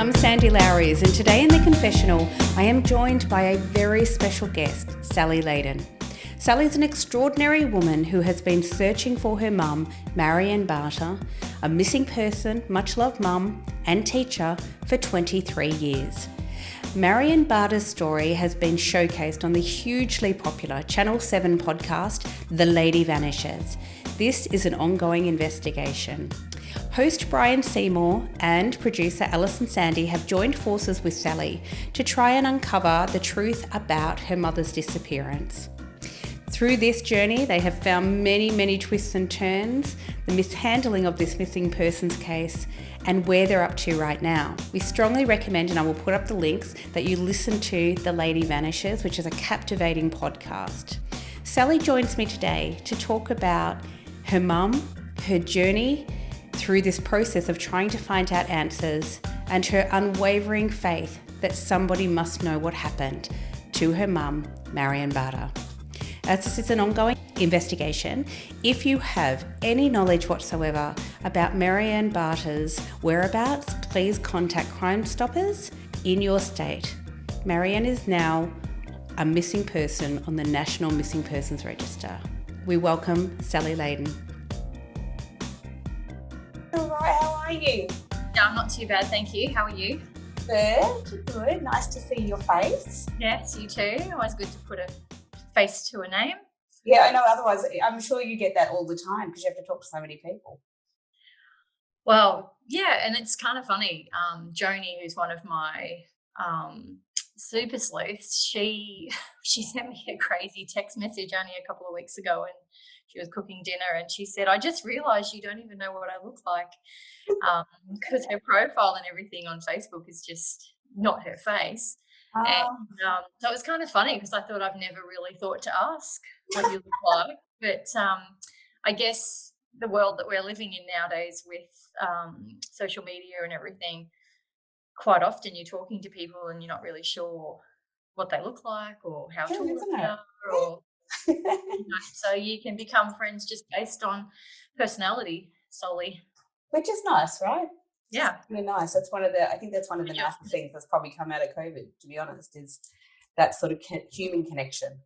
I'm Sandy Lowries, and today in the Confessional, I am joined by a very special guest, Sally Leydon. Sally's an extraordinary woman who has been searching for her mum, Marianne Barter, a missing person, much-loved mum and teacher for 23 years. Marianne Barter's story has been showcased on the hugely popular Channel 7 podcast, The Lady Vanishes. This is an ongoing investigation. Host Brian Seymour and producer Alison Sandy have joined forces with Sally to try and uncover the truth about her mother's disappearance. Through this journey, they have found many twists and turns, the mishandling of this missing persons case, and where they're up to right now. We strongly recommend, and I will put up the links, that you listen to The Lady Vanishes, which is a captivating podcast. Sally joins me today to talk about her mum, her journey through this process of trying to find out answers, and her unwavering faith that somebody must know what happened to her mum, Marianne Barter. As this is an ongoing investigation, if you have any knowledge whatsoever about Marianne Barter's whereabouts, please contact Crime Stoppers in your state. Marianne is now a missing person on the National Missing Persons Register. We welcome Sally Leydon. All right, how are you? Yeah, I'm not too bad, thank you. How are you? Good. Nice to see your face. Yes, you too. Always good to put a face to a name. Yeah, I know. Otherwise, I'm sure you get that all the time because you have to talk to so many people. Well, yeah, and it's kind of funny. Joni, who's one of my super sleuths, she sent me a crazy text message only a couple of weeks ago, and she was cooking dinner, and she said, "I just realised you don't even know what I look like," because her profile and everything on Facebook is just not her face. And so it was kind of funny because I thought I've never really thought to ask what you look like. But I guess the world that we're living in nowadays with social media and everything, quite often you're talking to people and you're not really sure what they look like or how tall they are, or so you can become friends just based on personality solely. Which is nice, right? Yeah. Really nice. I think that's one of the nicest things that's probably come out of COVID, to be honest, is that sort of human connection.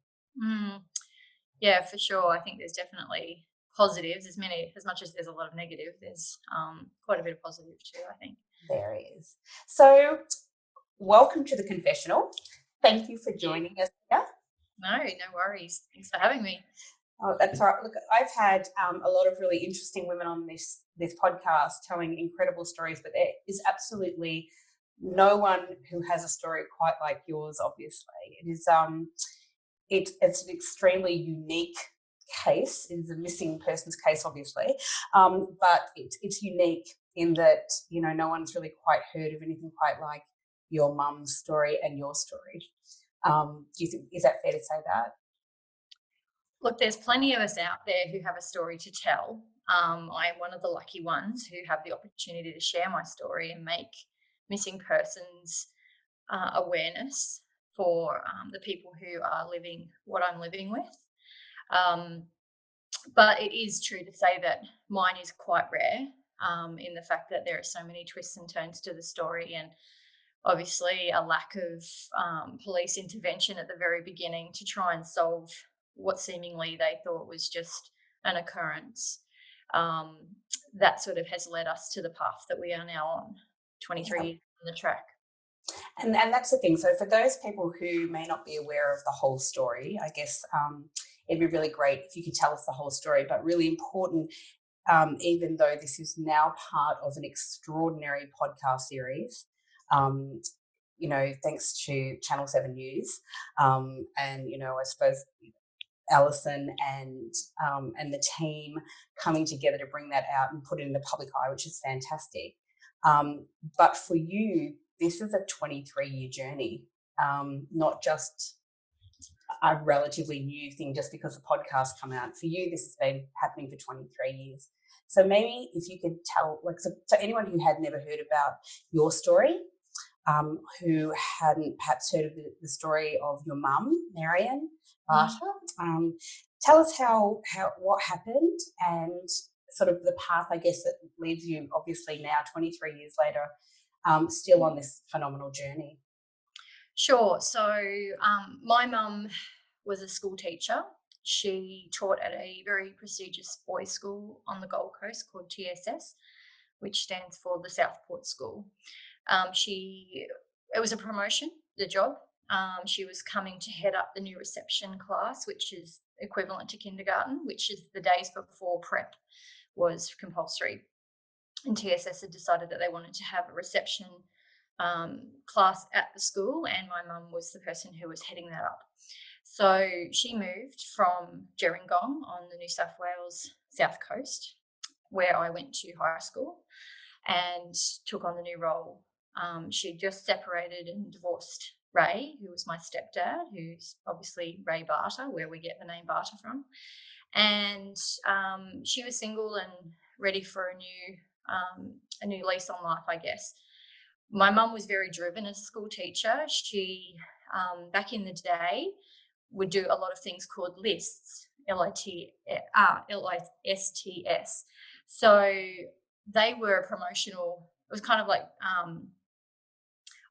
Yeah, for sure. I think there's definitely positives. As much as there's a lot of negative, there's quite a bit of positive too, I think. There is. So welcome to the Confessional. Thank you for joining us here. No worries. Thanks for having me. Oh, that's right. Look, I've had a lot of really interesting women on this podcast telling incredible stories, but there is absolutely no one who has a story quite like yours. Obviously, it is. It's an extremely unique case. It is a missing persons case, obviously, but it's unique in that no one's really quite heard of anything quite like your mum's story and your story. Do you think, is that fair to say that? Look, there's plenty of us out there who have a story to tell. I'm one of the lucky ones who have the opportunity to share my story and make missing persons awareness for the people who are living what I'm living with. But it is true to say that mine is quite rare in the fact that there are so many twists and turns to the story, and obviously a lack of police intervention at the very beginning to try and solve what seemingly they thought was just an occurrence. That sort of has led us to the path that we are now on, 23 years on the track. And that's the thing. So for those people who may not be aware of the whole story, I guess it'd be really great if you could tell us the whole story, but really important, even though this is now part of an extraordinary podcast series, thanks to Channel 7 News, and, I suppose Alison and the team coming together to bring that out and put it in the public eye, which is fantastic. But for you, this is a 23-year journey, not just a relatively new thing just because the podcast come out. For you, this has been happening for 23 years. So maybe if you could tell, so anyone who had never heard about your story, who hadn't perhaps heard of the story of your mum, Marianne Barter, tell us what happened and sort of the path, I guess, that leads you, obviously now 23 years later, still on this phenomenal journey? Sure. So my mum was a school teacher. She taught at a very prestigious boys' school on the Gold Coast called TSS, which stands for the Southport School. It was a promotion, the job. She was coming to head up the new reception class, which is equivalent to kindergarten, which is the days before prep was compulsory. And TSS had decided that they wanted to have a reception class at the school, and my mum was the person who was heading that up. So she moved from Gerringong on the New South Wales South Coast, where I went to high school, and took on the new role. She just separated and divorced Ray, who was my stepdad, who's obviously Ray Barter, where we get the name Barter from. And she was single and ready for a new lease on life, I guess. My mum was very driven as a school teacher. She, back in the day, would do a lot of things called lists, Lists. So they were promotional. It was kind of like,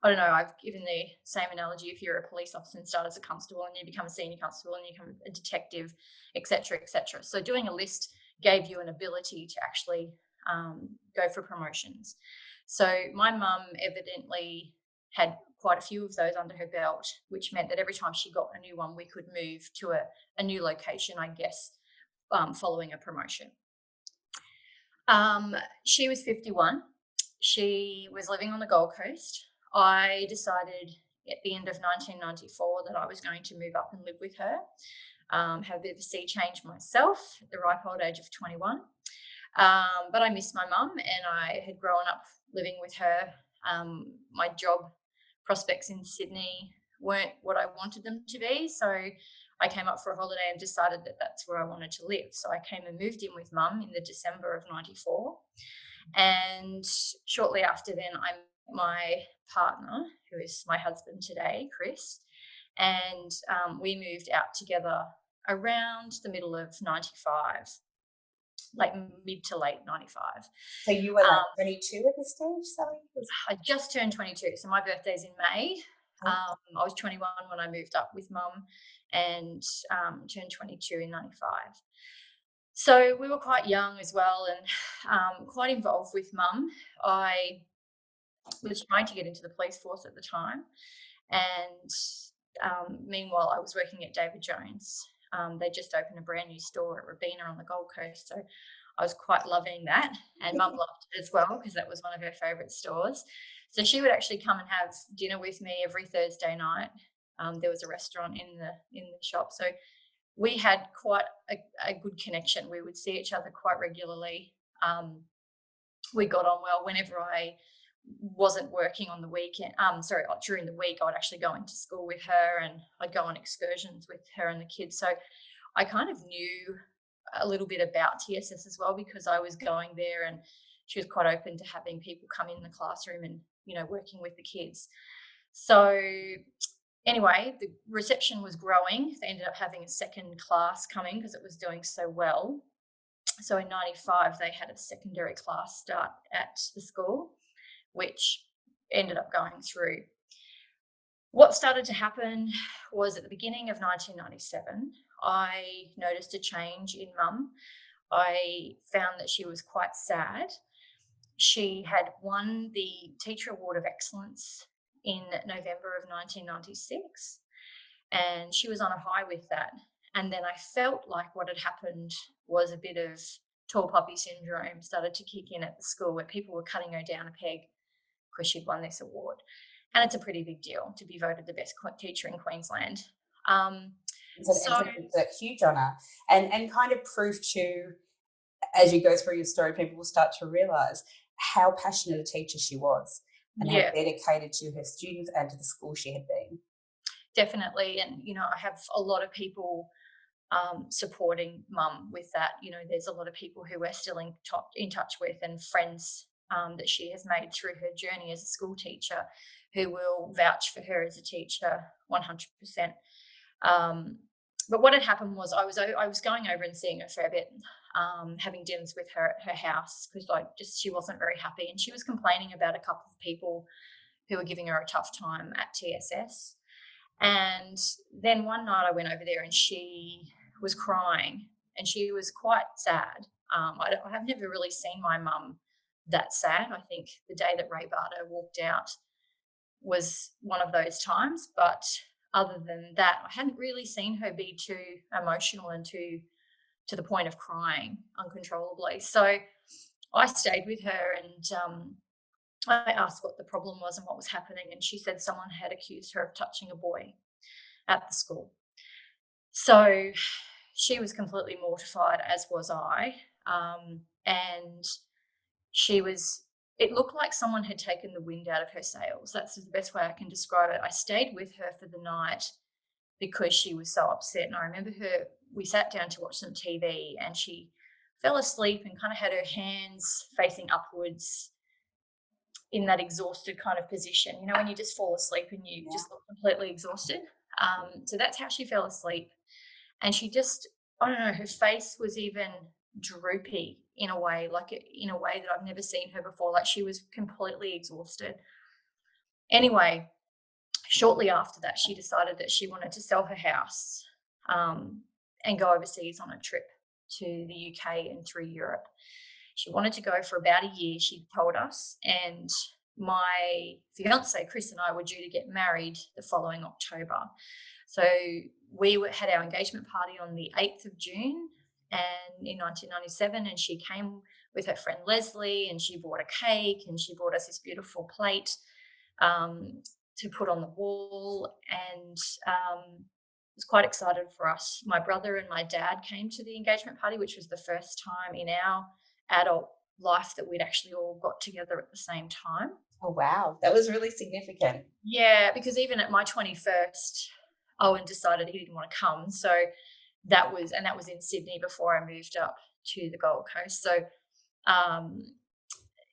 I don't know, I've given the same analogy. If you're a police officer and start as a constable and you become a senior constable and you become a detective, etc., etc. So doing a list gave you an ability to actually go for promotions. So my mum evidently had quite a few of those under her belt, which meant that every time she got a new one, we could move to a new location, I guess, following a promotion. She was 51. She was living on the Gold Coast. I decided at the end of 1994 that I was going to move up and live with her, have a bit of a sea change myself at the ripe old age of 21. But I missed my mum, and I had grown up living with her. My job prospects in Sydney weren't what I wanted them to be, so I came up for a holiday and decided that that's where I wanted to live. So I came and moved in with mum in the December of 94. And shortly after then, I met my partner, who is my husband today, Chris, and we moved out together around the middle of 95, like mid to late 95. So you were like 22 at this stage, Sally? I just turned 22, so my birthday's in May. I was 21 when I moved up with mum, and turned 22 in 95. So we were quite young as well, and quite involved with mum. I was trying to get into the police force at the time, and meanwhile I was working at David Jones. They just opened a brand new store at Robina on the Gold Coast, so I was quite loving that, and mum loved it as well because that was one of her favourite stores. So she would actually come and have dinner with me every Thursday night. There was a restaurant in the shop, so we had quite a good connection. We would see each other quite regularly. We got on well. Whenever I wasn't working on the weekend, during the week, I would actually go into school with her, and I'd go on excursions with her and the kids. So I kind of knew a little bit about TSS as well, because I was going there, and she was quite open to having people come in the classroom and, working with the kids. So anyway, the reception was growing. They ended up having a second class coming because it was doing so well. So in 95, they had a secondary class start at the school, which ended up going through. What started to happen was at the beginning of 1997, I noticed a change in mum. I found that she was quite sad. She had won the Teacher Award of Excellence in November of 1996, and she was on a high with that. And then I felt like what had happened was a bit of tall poppy syndrome started to kick in at the school, where people were cutting her down a peg because she'd won this award. And it's a pretty big deal to be voted the best teacher in Queensland. It's a huge honour, and kind of proof to, as you go through your story, people will start to realise how passionate a teacher she was, and how dedicated to her students and to the school she had been. Definitely. And, I have a lot of people supporting mum with that. There's a lot of people who we're still in touch with, and friends that she has made through her journey as a school teacher, who will vouch for her as a teacher 100%. But what had happened was I was going over and seeing her a fair bit. having dinners with her at her house because she wasn't very happy, and she was complaining about a couple of people who were giving her a tough time at TSS. And then one night I went over there and she was crying and she was quite sad. I have never really seen my mum that sad. I think the day that Ray Barter walked out was one of those times. But other than that, I hadn't really seen her be too emotional and to the point of crying uncontrollably. So I stayed with her and I asked what the problem was and what was happening. And she said someone had accused her of touching a boy at the school. So she was completely mortified, as was I. And it looked like someone had taken the wind out of her sails. That's the best way I can describe it. I stayed with her for the night because she was so upset. And I remember we sat down to watch some TV and she fell asleep and kind of had her hands facing upwards in that exhausted kind of position. You know, when you just fall asleep and you just look completely exhausted. So that's how she fell asleep. And she just, I don't know, her face was even droopy in a way that I've never seen her before. Like she was completely exhausted. Anyway, shortly after that, she decided that she wanted to sell her house and go overseas on a trip to the UK and through Europe. She wanted to go for about a year, she told us, and my fiance, Chris, and I were due to get married the following October. So we had our engagement party on the 8th of June and in 1997, and she came with her friend Leslie and she bought a cake and she brought us this beautiful plate to put on the wall, and was quite excited for us. My brother and my dad came to the engagement party, which was the first time in our adult life that we'd actually all got together at the same time. Oh, wow. That was really significant. Yeah, because even at my 21st, Owen decided he didn't want to come. So that was in Sydney before I moved up to the Gold Coast. So,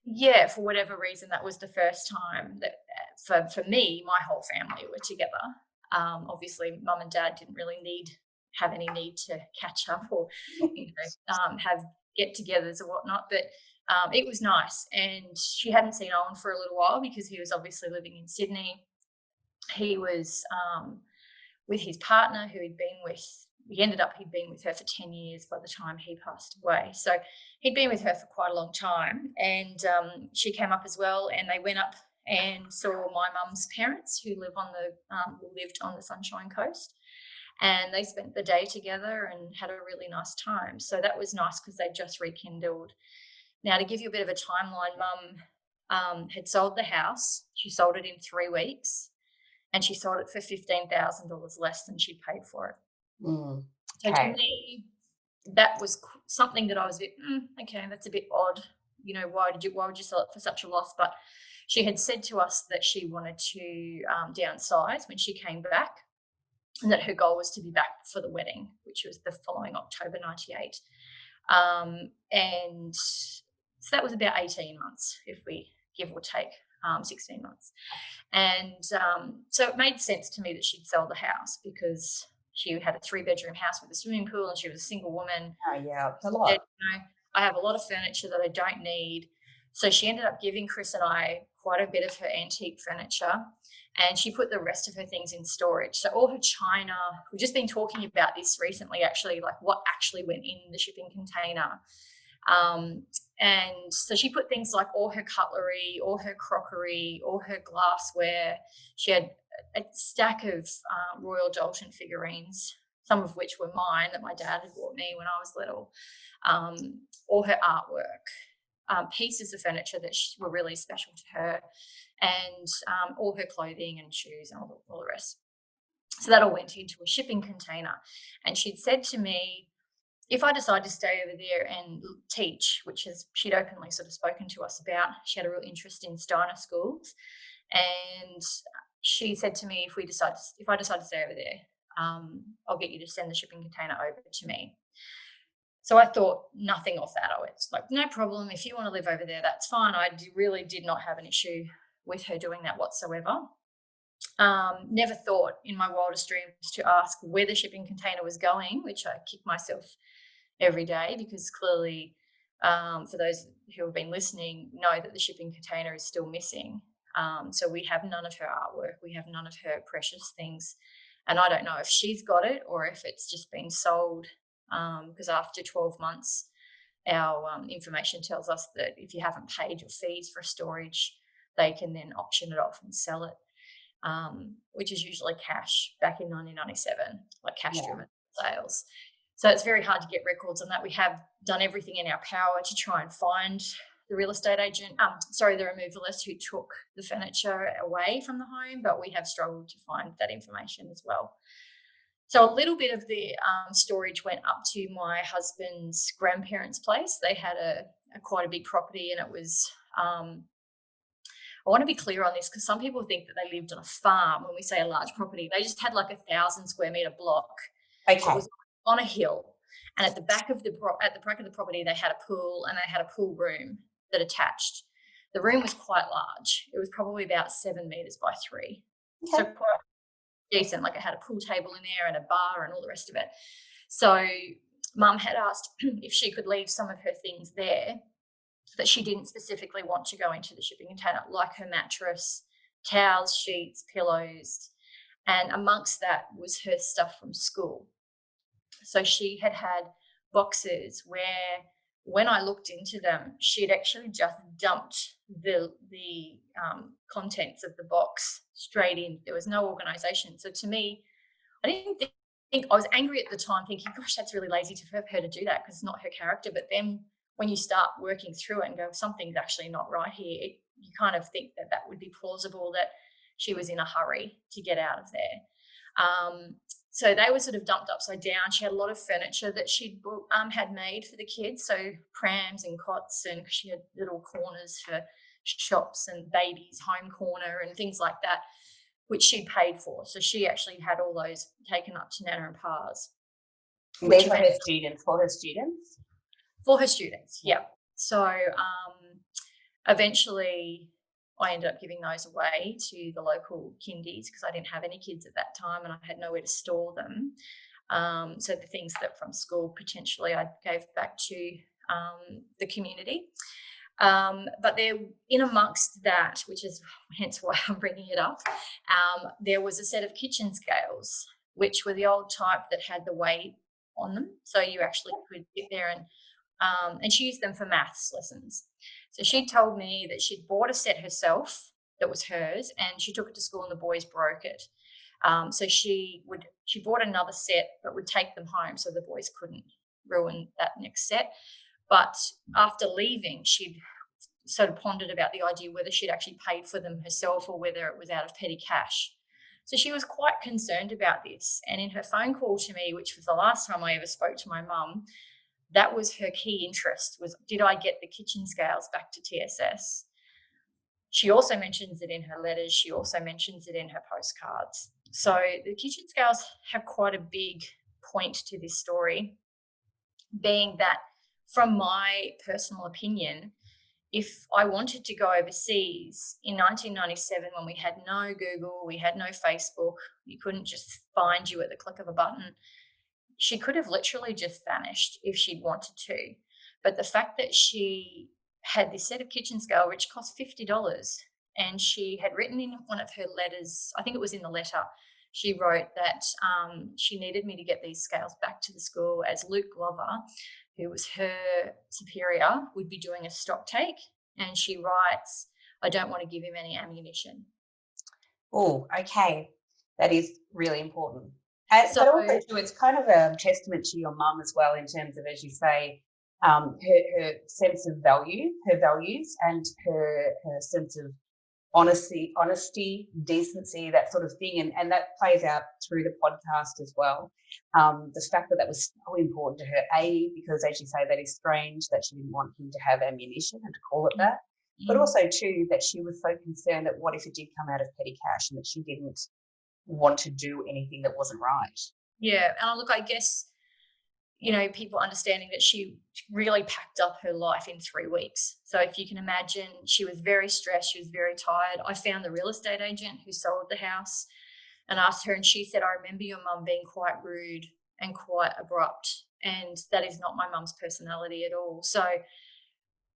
yeah, for whatever reason, that was the first time that for me, my whole family were together. Obviously, mum and dad didn't really have any need to catch up or, have get-togethers or whatnot. But it was nice. And she hadn't seen Owen for a little while because he was obviously living in Sydney. He was with his partner who he'd been with her for 10 years by the time he passed away. So he'd been with her for quite a long time. And she came up as well, and they went up and saw my mum's parents who lived on the Sunshine Coast. And they spent the day together and had a really nice time. So that was nice because they just rekindled. Now, to give you a bit of a timeline, Mum had sold the house. She sold it in 3 weeks, and she sold it for $15,000 less than she paid for it. Okay. So to me, that was something that I was a bit, okay, that's a bit odd. You know, why would you sell it for such a loss? But she had said to us that she wanted to downsize when she came back, and that her goal was to be back for the wedding, which was the following October 98. And so that was about 18 months, if we give or take 16 months. And so it made sense to me that she'd sell the house because she had a 3-bedroom house with a swimming pool and she was a single woman. Oh, yeah, a lot. Said, I have a lot of furniture that I don't need. So she ended up giving Chris and I quite a bit of her antique furniture, and she put the rest of her things in storage. So all her china, we've just been talking about this recently, actually, like what actually went in the shipping container. And so she put things like all her cutlery, all her crockery, all her glassware. She had a stack of Royal Dalton figurines, some of which were mine that my dad had bought me when I was little. All her artwork, pieces of furniture that were really special to her, and all her clothing and shoes and all the rest. So that all went into a shipping container. And she'd said to me, if I decide to stay over there and teach, which is she'd openly sort of spoken to us about, she had a real interest in Steiner schools. And she said to me, if I decide to stay over there, I'll get you to send the shipping container over to me. So I thought nothing of that. I was like, no problem. If you want to live over there, that's fine. I really did not have an issue with her doing that whatsoever. Never thought in my wildest dreams to ask where the shipping container was going, which I kicked myself every day, because clearly, for those who have been listening, know that the shipping container is still missing. So we have none of her artwork. We have none of her precious things. And I don't know if she's got it or if it's just been sold, because after 12 months, our information tells us that if you haven't paid your fees for storage, they can then auction it off and sell it, which is usually cash back in 1997, like cash-driven sales. So it's very hard to get records on that. We have done everything in our power to try and find the real estate agent, the removalist who took the furniture away from the home, but we have struggled to find that information as well. So a little bit of the storage went up to my husband's grandparents' place. They had a quite a big property, and it was, I want to be clear on this because some people think that they lived on a farm when we say a large property. They just had like 1,000 square metre block. Okay. It was on a hill, and at the back of the property, they had a pool, and they had a pool room that attached. The room was quite large. It was probably about 7 metres by 3. Okay. So quite decent. Like, it had a pool table in there and a bar and all the rest of it. So Mum had asked if she could leave some of her things there that she didn't specifically want to go into the shipping container, like her mattress, towels, sheets, pillows, and amongst that was her stuff from school. So she had boxes where, when I looked into them, she'd actually just dumped the contents of the box straight in. There was no organisation. So to me, I didn't think, I was angry at the time, thinking, gosh, that's really lazy for her to do that because it's not her character. But then when you start working through it and go, something's actually not right here, you kind of think that would be plausible, that she was in a hurry to get out of there. So they were sort of dumped upside down. She had a lot of furniture that she'd had made for the kids, so prams and cots, and she had little corners for shops and babies' home corner and things like that, which she'd paid for. So she actually had all those taken up to Nana and Pa's. These are her students, for her students? For her students, yeah. So eventually I ended up giving those away to the local kindies because I didn't have any kids at that time and I had nowhere to store them. So the things that from school, potentially I gave back to the community. But there, in amongst that, which is hence why I'm bringing it up, there was a set of kitchen scales, which were the old type that had the weight on them. So you actually could sit there and she used them for maths lessons. So she told me that she'd bought a set herself that was hers, and she took it to school and the boys broke it. So she bought another set but would take them home so the boys couldn't ruin that next set. But after leaving, she'd sort of pondered about the idea whether she'd actually paid for them herself or whether it was out of petty cash. So she was quite concerned about this. And in her phone call to me, which was the last time I ever spoke to my mum, that was her key interest, was, did I get the kitchen scales back to TSS? She also mentions it in her letters. She also mentions it in her postcards. So the kitchen scales have quite a big point to this story, being that, from my personal opinion, if I wanted to go overseas in 1997, when we had no Google, we had no Facebook, you couldn't just find you at the click of a button, she could have literally just vanished if she'd wanted to. But the fact that she had this set of kitchen scale, which cost $50, and she had written in one of her letters, I think it was in the letter, she wrote that she needed me to get these scales back to the school, as Luke Glover, who was her superior, would be doing a stock take. And she writes, I don't want to give him any ammunition. Oh, okay. That is really important. But also, too, it's kind of a testament to your mum as well, in terms of, as you say, her sense of value, her values, and her sense of honesty, decency, that sort of thing. And that plays out through the podcast as well. The fact that was so important to her, because, as you say, that is strange that she didn't want him to have ammunition and to call it that, but also, too, that she was so concerned that what if it did come out of petty cash, and that she didn't want to do anything that wasn't right. Yeah, and look, I guess, people understanding that she really packed up her life in 3 weeks. So if you can imagine, she was very stressed, she was very tired. I found the real estate agent who sold the house and asked her, and she said, I remember your mum being quite rude and quite abrupt and that is not my mum's personality at all. So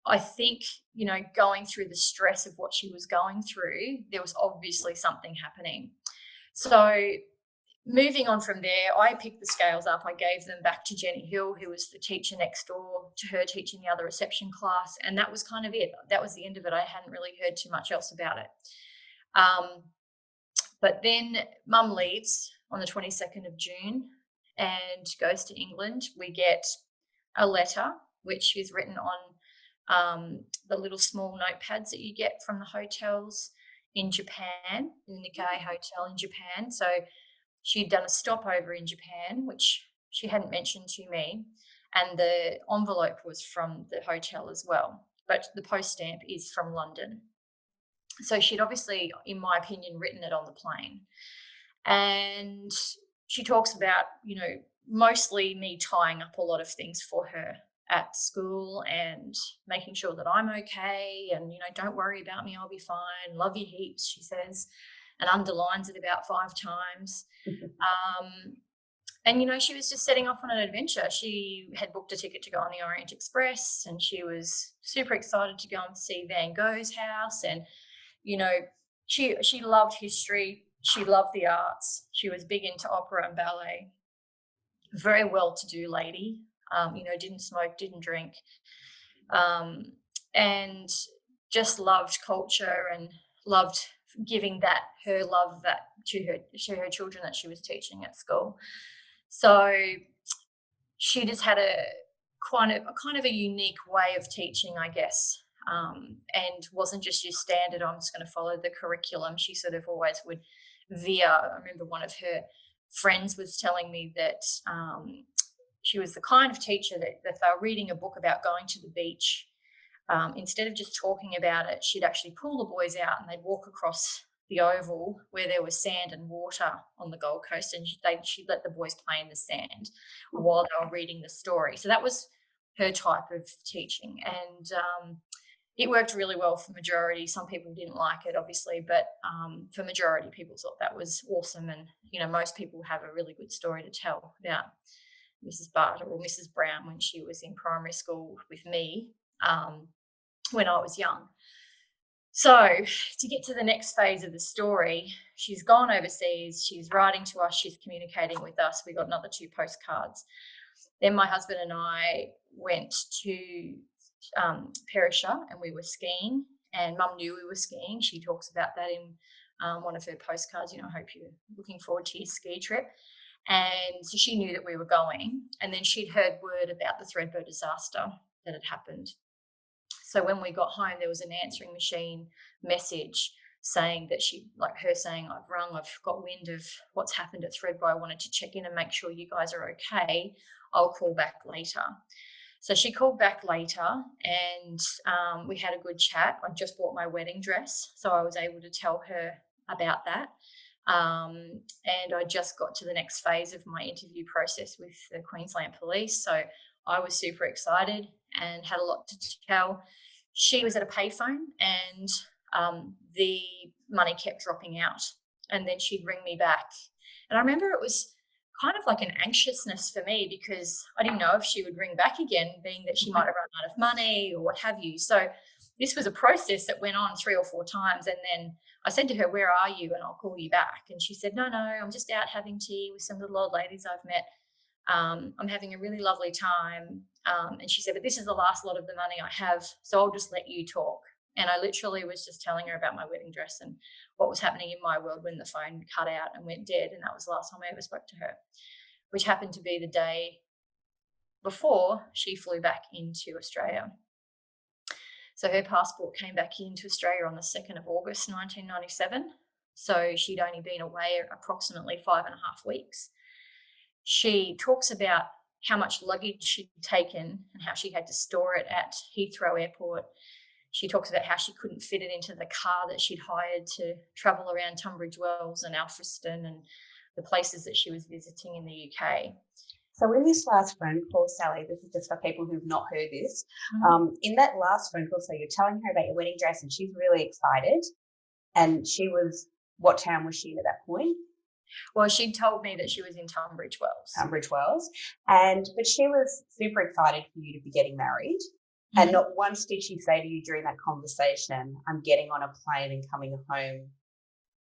I think, going through the stress of what she was going through, there was obviously something happening. So moving on from there, I picked the scales up. I gave them back to Jenny Hill, who was the teacher next door to her, teaching the other reception class. And that was kind of it. That was the end of it. I hadn't really heard too much else about it. But then Mum leaves on the 22nd of June and goes to England. We get a letter, which is written on the little small notepads that you get from the hotels in Japan, in the Nikkei hotel in Japan. So she'd done a stopover in Japan, which she hadn't mentioned to me, and the envelope was from the hotel as well, but the post stamp is from London. So she'd obviously, in my opinion, written it on the plane. And she talks about, mostly me tying up a lot of things for her at school and making sure that I'm okay and, don't worry about me, I'll be fine. Love you heaps, she says, and underlines it about 5 times. And, she was just setting off on an adventure. She had booked a ticket to go on the Orient Express, and she was super excited to go and see Van Gogh's house. And, she loved history. She loved the arts. She was big into opera and ballet. Very well-to-do lady. Didn't smoke, didn't drink, and just loved culture and loved giving her love to her children that she was teaching at school. So she just had a kind of a unique way of teaching, I guess, and wasn't just your standard, I'm just going to follow the curriculum. She sort of always would veer. I remember one of her friends was telling me that she was the kind of teacher that if they were reading a book about going to the beach, instead of just talking about it, she'd actually pull the boys out and they'd walk across the oval where there was sand and water on the Gold Coast, and she'd let the boys play in the sand while they were reading the story. So that was her type of teaching, and it worked really well for majority. Some people didn't like it, obviously, but for majority, people thought that was awesome. And, most people have a really good story to tell about Mrs. Barter or Mrs. Brown when she was in primary school with me when I was young. So to get to the next phase of the story, she's gone overseas, she's writing to us, she's communicating with us. We got another 2 postcards. Then my husband and I went to Perisher and we were skiing, and Mum knew we were skiing. She talks about that in one of her postcards, I hope you're looking forward to your ski trip. And so she knew that we were going, and then she'd heard word about the Thredbo disaster that had happened. So when we got home, there was an answering machine message saying that I've rung, I've got wind of what's happened at Thredbo. I wanted to check in and make sure you guys are okay. I'll call back later. So she called back later, and we had a good chat. I just bought my wedding dress, so I was able to tell her about that. And I just got to the next phase of my interview process with the Queensland Police. So I was super excited and had a lot to tell. She was at a payphone, and the money kept dropping out, and then she'd ring me back. And I remember it was kind of like an anxiousness for me because I didn't know if she would ring back again, being that she might have run out of money or what have you. So this was a process that went on 3 or 4 times. And then I said to her, "Where are you? And I'll call you back." And she said, No, I'm just out having tea with some little old ladies I've met. I'm having a really lovely time. And she said, "But this is the last lot of the money I have, so I'll just let you talk." And I literally was just telling her about my wedding dress and what was happening in my world when the phone cut out and went dead. And that was the last time I ever spoke to her, which happened to be the day before she flew back into Australia. So her passport came back into Australia on the 2nd of August, 1997. So she'd only been away approximately 5.5 weeks. She talks about how much luggage she'd taken and how she had to store it at Heathrow Airport. She talks about how she couldn't fit it into the car that she'd hired to travel around Tunbridge Wells and Alfriston and the places that she was visiting in the UK. So in this last phone call, Sally, this is just for people who've not heard this. In that last phone call, so you're telling her about your wedding dress and she's really excited. And what town was she in at that point? Well, she told me that she was in Tunbridge Wells. Tunbridge Wells, but she was super excited for you to be getting married. Mm-hmm. And not once did she say to you during that conversation, I'm getting on a plane and coming home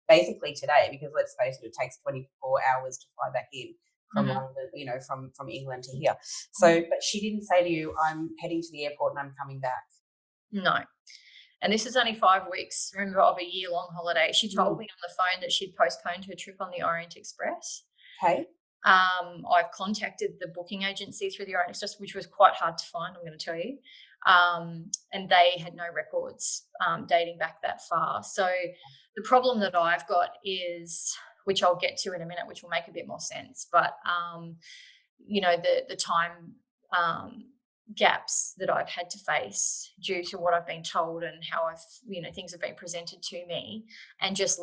basically today, because let's face it, it takes 24 hours to fly back in from Mm-hmm. London, from England to here. So, but she didn't say to you, I'm heading to the airport and I'm coming back. No. And this is only 5 weeks, remember, of a year-long holiday. She told me on the phone that she'd postponed her trip on the Orient Express. Okay. I've contacted the booking agency through the Orient Express, which was quite hard to find, I'm going to tell you. And they had no records dating back that far. So the problem that I've got is, which I'll get to in a minute, which will make a bit more sense, but, the time gaps that I've had to face due to what I've been told and how things have been presented to me, and just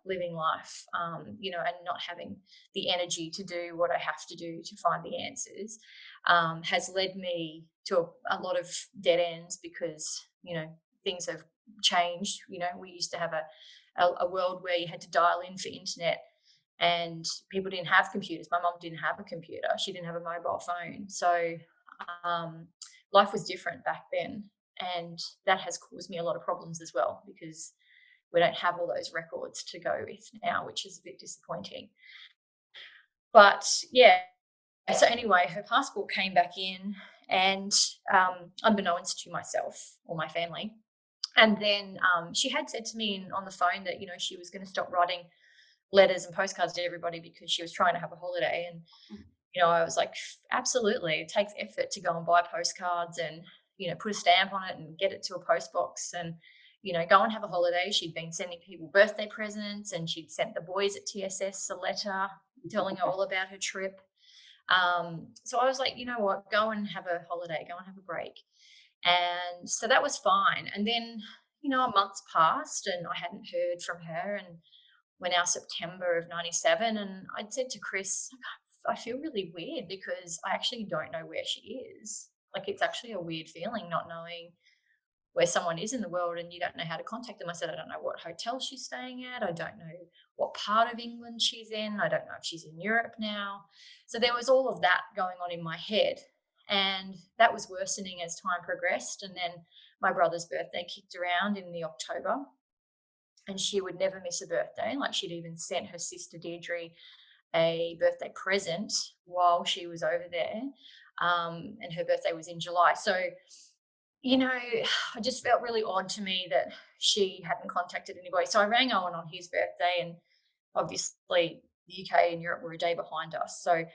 living life, and not having the energy to do what I have to do to find the answers, has led me to a lot of dead ends, because, things have changed. We used to have a world where you had to dial in for internet, and people didn't have computers. My mom didn't have a computer. She didn't have a mobile phone. So life was different back then, and that has caused me a lot of problems as well, because we don't have all those records to go with now, which is a bit disappointing. But yeah, so anyway, her passport came back in, and unbeknownst to myself or my family, and then she had said to me on the phone that she was going to stop writing letters and postcards to everybody because she was trying to have a holiday. And I was like, absolutely, it takes effort to go and buy postcards and, put a stamp on it and get it to a post box and, go and have a holiday. She'd been sending people birthday presents, and she'd sent the boys at TSS a letter telling her all about her trip. So I was like, you know what, go and have a holiday, go and have a break. And so that was fine. And then, months passed and I hadn't heard from her. And we're now September of 97. And I'd said to Chris, I feel really weird because I actually don't know where she is. Like, it's actually a weird feeling not knowing where someone is in the world and you don't know how to contact them. I said, I don't know what hotel she's staying at. I don't know what part of England she's in. I don't know if she's in Europe now. So there was all of that going on in my head. And that was worsening as time progressed. And then my brother's birthday kicked around in the October, and she would never miss a birthday. Like, she'd even sent her sister Deirdre a birthday present while she was over there. And her birthday was in July. So, I just felt really odd to me that she hadn't contacted anybody. So I rang Owen on his birthday, and obviously the UK and Europe were a day behind us. So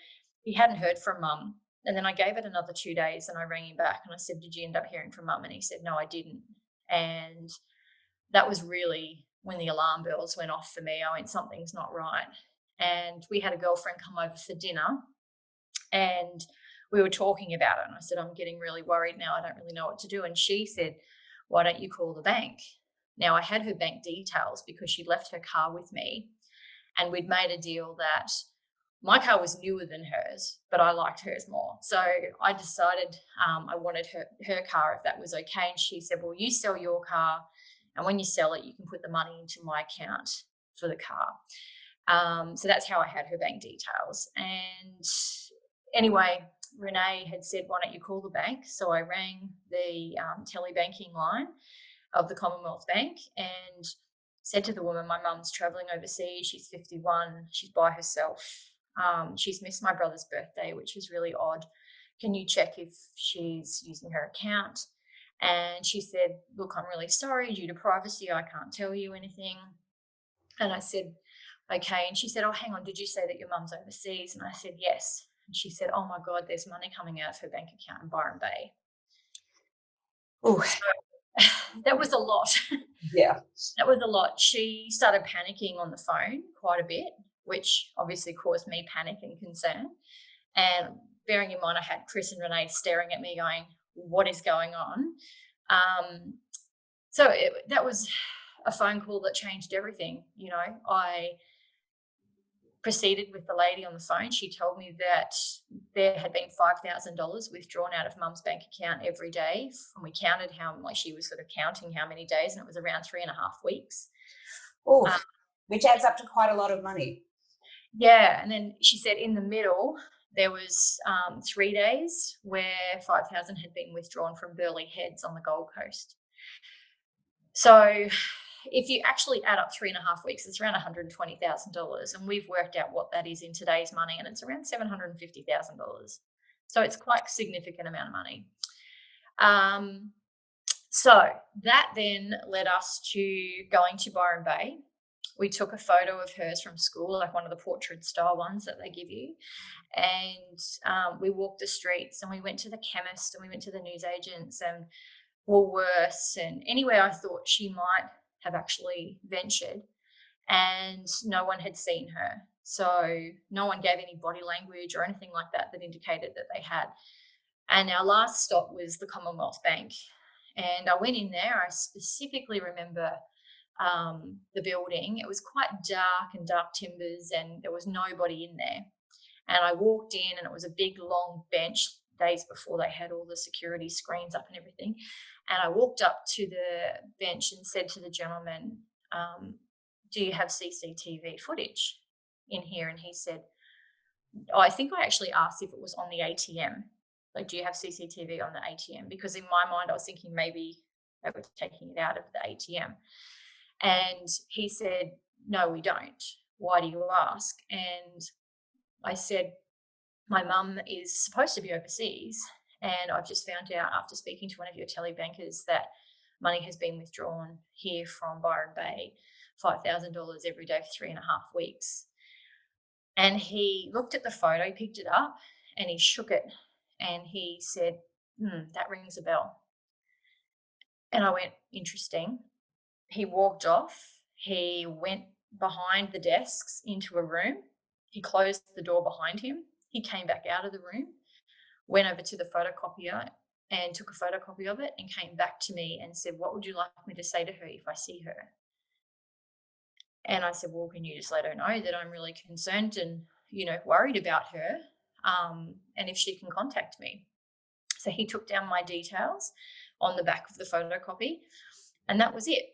he hadn't heard from Mum. And then I gave it another 2 days and I rang him back and I said, did you end up hearing from Mum? And he said, no, I didn't. And that was really when the alarm bells went off for me. I went, something's not right. And we had a girlfriend come over for dinner, and we were talking about it. And I said, I'm getting really worried now. I don't really know what to do. And she said, why don't you call the bank? Now, I had her bank details because she'd left her car with me, and we'd made a deal that my car was newer than hers, but I liked hers more. So I decided I wanted her car, if that was okay. And she said, well, you sell your car, and when you sell it, you can put the money into my account for the car. So that's how I had her bank details. And anyway, Renee had said, why don't you call the bank? So I rang the telebanking line of the Commonwealth Bank and said to the woman, my mum's travelling overseas. She's 51. She's by herself. She's missed my brother's birthday, which is really odd. Can you check if she's using her account? And she said, look, I'm really sorry. Due to privacy, I can't tell you anything. And I said, okay. And she said, oh, hang on, did you say that your mum's overseas? And I said, yes. And she said, oh my God, there's money coming out of her bank account in Byron Bay. Oh, so, that was a lot. Yeah. That was a lot. She started panicking on the phone quite a bit, which obviously caused me panic and concern. And bearing in mind, I had Chris and Renee staring at me going, what is going on? So that was a phone call that changed everything. I proceeded with the lady on the phone. She told me that there had been $5,000 withdrawn out of Mum's bank account every day. And we counted she was sort of counting how many days, and it was around 3.5 weeks. Oh, which adds up to quite a lot of money. Yeah, and then she said in the middle there was 3 days where 5,000 had been withdrawn from Burleigh Heads on the Gold Coast. So if you actually add up 3.5 weeks, it's around $120,000, and we've worked out what that is in today's money, and it's around $750,000. So it's quite a significant amount of money. So that then led us to going to Byron Bay. We took a photo of hers from school, like one of the portrait style ones that they give you. And we walked the streets, and we went to the chemist, and we went to the newsagents and Woolworths, and anywhere I thought she might have actually ventured. And no one had seen her. So no one gave any body language or anything like that that indicated that they had. And our last stop was the Commonwealth Bank. And I went in there. I specifically remember the building. It was quite dark and dark timbers, and there was nobody in there. And I walked in, and it was a big, long bench, days before they had all the security screens up and everything. And I walked up to the bench and said to the gentleman, do you have CCTV footage in here? And he said, I think I actually asked if it was on the ATM. Like, do you have CCTV on the ATM? Because in my mind, I was thinking maybe they were taking it out of the ATM. And he said, no, we don't. Why do you ask? And I said, my mum is supposed to be overseas, and I've just found out after speaking to one of your telebankers that money has been withdrawn here from Byron Bay, $5,000 every day for 3.5 weeks. And he looked at the photo, picked it up, and he shook it, and he said, that rings a bell. And I went, interesting. He walked off. He went behind the desks into a room. He closed the door behind him. He came back out of the room, went over to the photocopier and took a photocopy of it, and came back to me and said, what would you like me to say to her if I see her? And I said, well, can you just let her know that I'm really concerned and, worried about her, and if she can contact me. So he took down my details on the back of the photocopy, and that was it.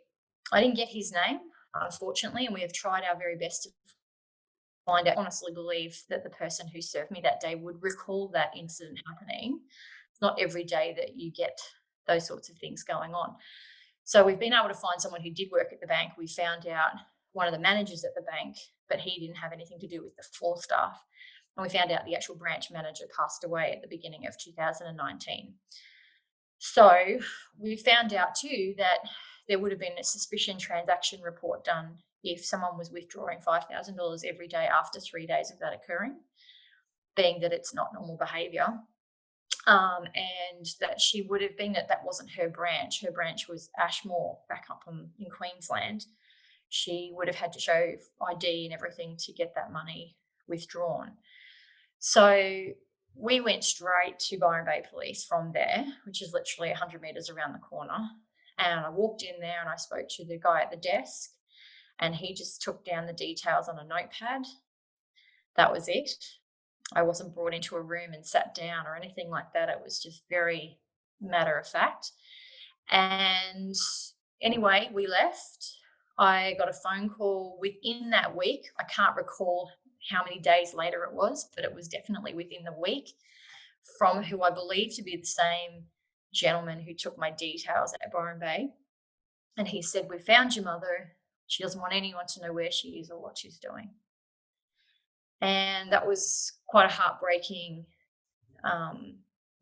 I didn't get his name, unfortunately, and we have tried our very best to find out. I honestly believe that the person who served me that day would recall that incident happening. It's not every day that you get those sorts of things going on. So we've been able to find someone who did work at the bank. We found out one of the managers at the bank, but he didn't have anything to do with the floor staff. And we found out the actual branch manager passed away at the beginning of 2019. So we found out too that there would have been a suspicion transaction report done if someone was withdrawing $5,000 every day after 3 days of that occurring, being that it's not normal behaviour. And that she would have been, that wasn't her branch. Her branch was Ashmore, back up in Queensland. She would have had to show ID and everything to get that money withdrawn. So we went straight to Byron Bay Police from there, which is literally 100 metres around the corner. And I walked in there and I spoke to the guy at the desk, and he just took down the details on a notepad. That was it. I wasn't brought into a room and sat down or anything like that. It was just very matter of fact. And anyway, we left. I got a phone call within that week. I can't recall how many days later it was, but it was definitely within the week, from who I believe to be the same gentleman who took my details at Byron Bay. And he said, we found your mother. She doesn't want anyone to know where she is or what she's doing. And that was quite a heartbreaking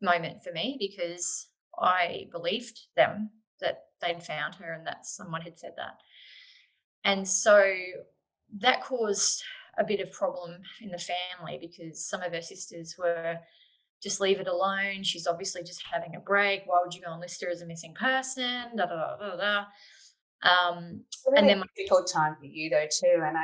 moment for me, because I believed them that they'd found her and that someone had said that. And so that caused a bit of problem in the family, because some of her sisters were, just leave it alone. She's obviously just having a break. Why would you go and list her as a missing person? Da, da, da, da, da. And then difficult time for you though too. And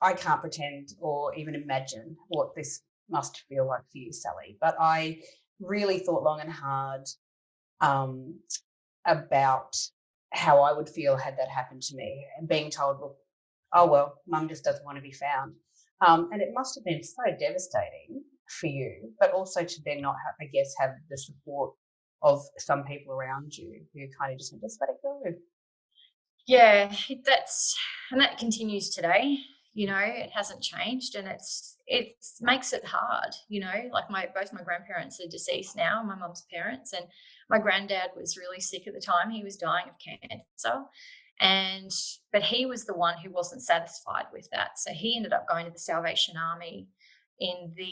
I can't pretend or even imagine what this must feel like for you, Sally. But I really thought long and hard about how I would feel had that happened to me, and being told, well, oh well, mum just doesn't want to be found. And it must have been so devastating for you, but also to then not have, have the support of some people around you who kind of just let it go. Yeah, that continues today. You know, it hasn't changed, and it makes it hard. You know, like both my grandparents are deceased now, my mum's parents, and my granddad was really sick at the time. He was dying of cancer, and but he was the one who wasn't satisfied with that, so he ended up going to the Salvation Army in the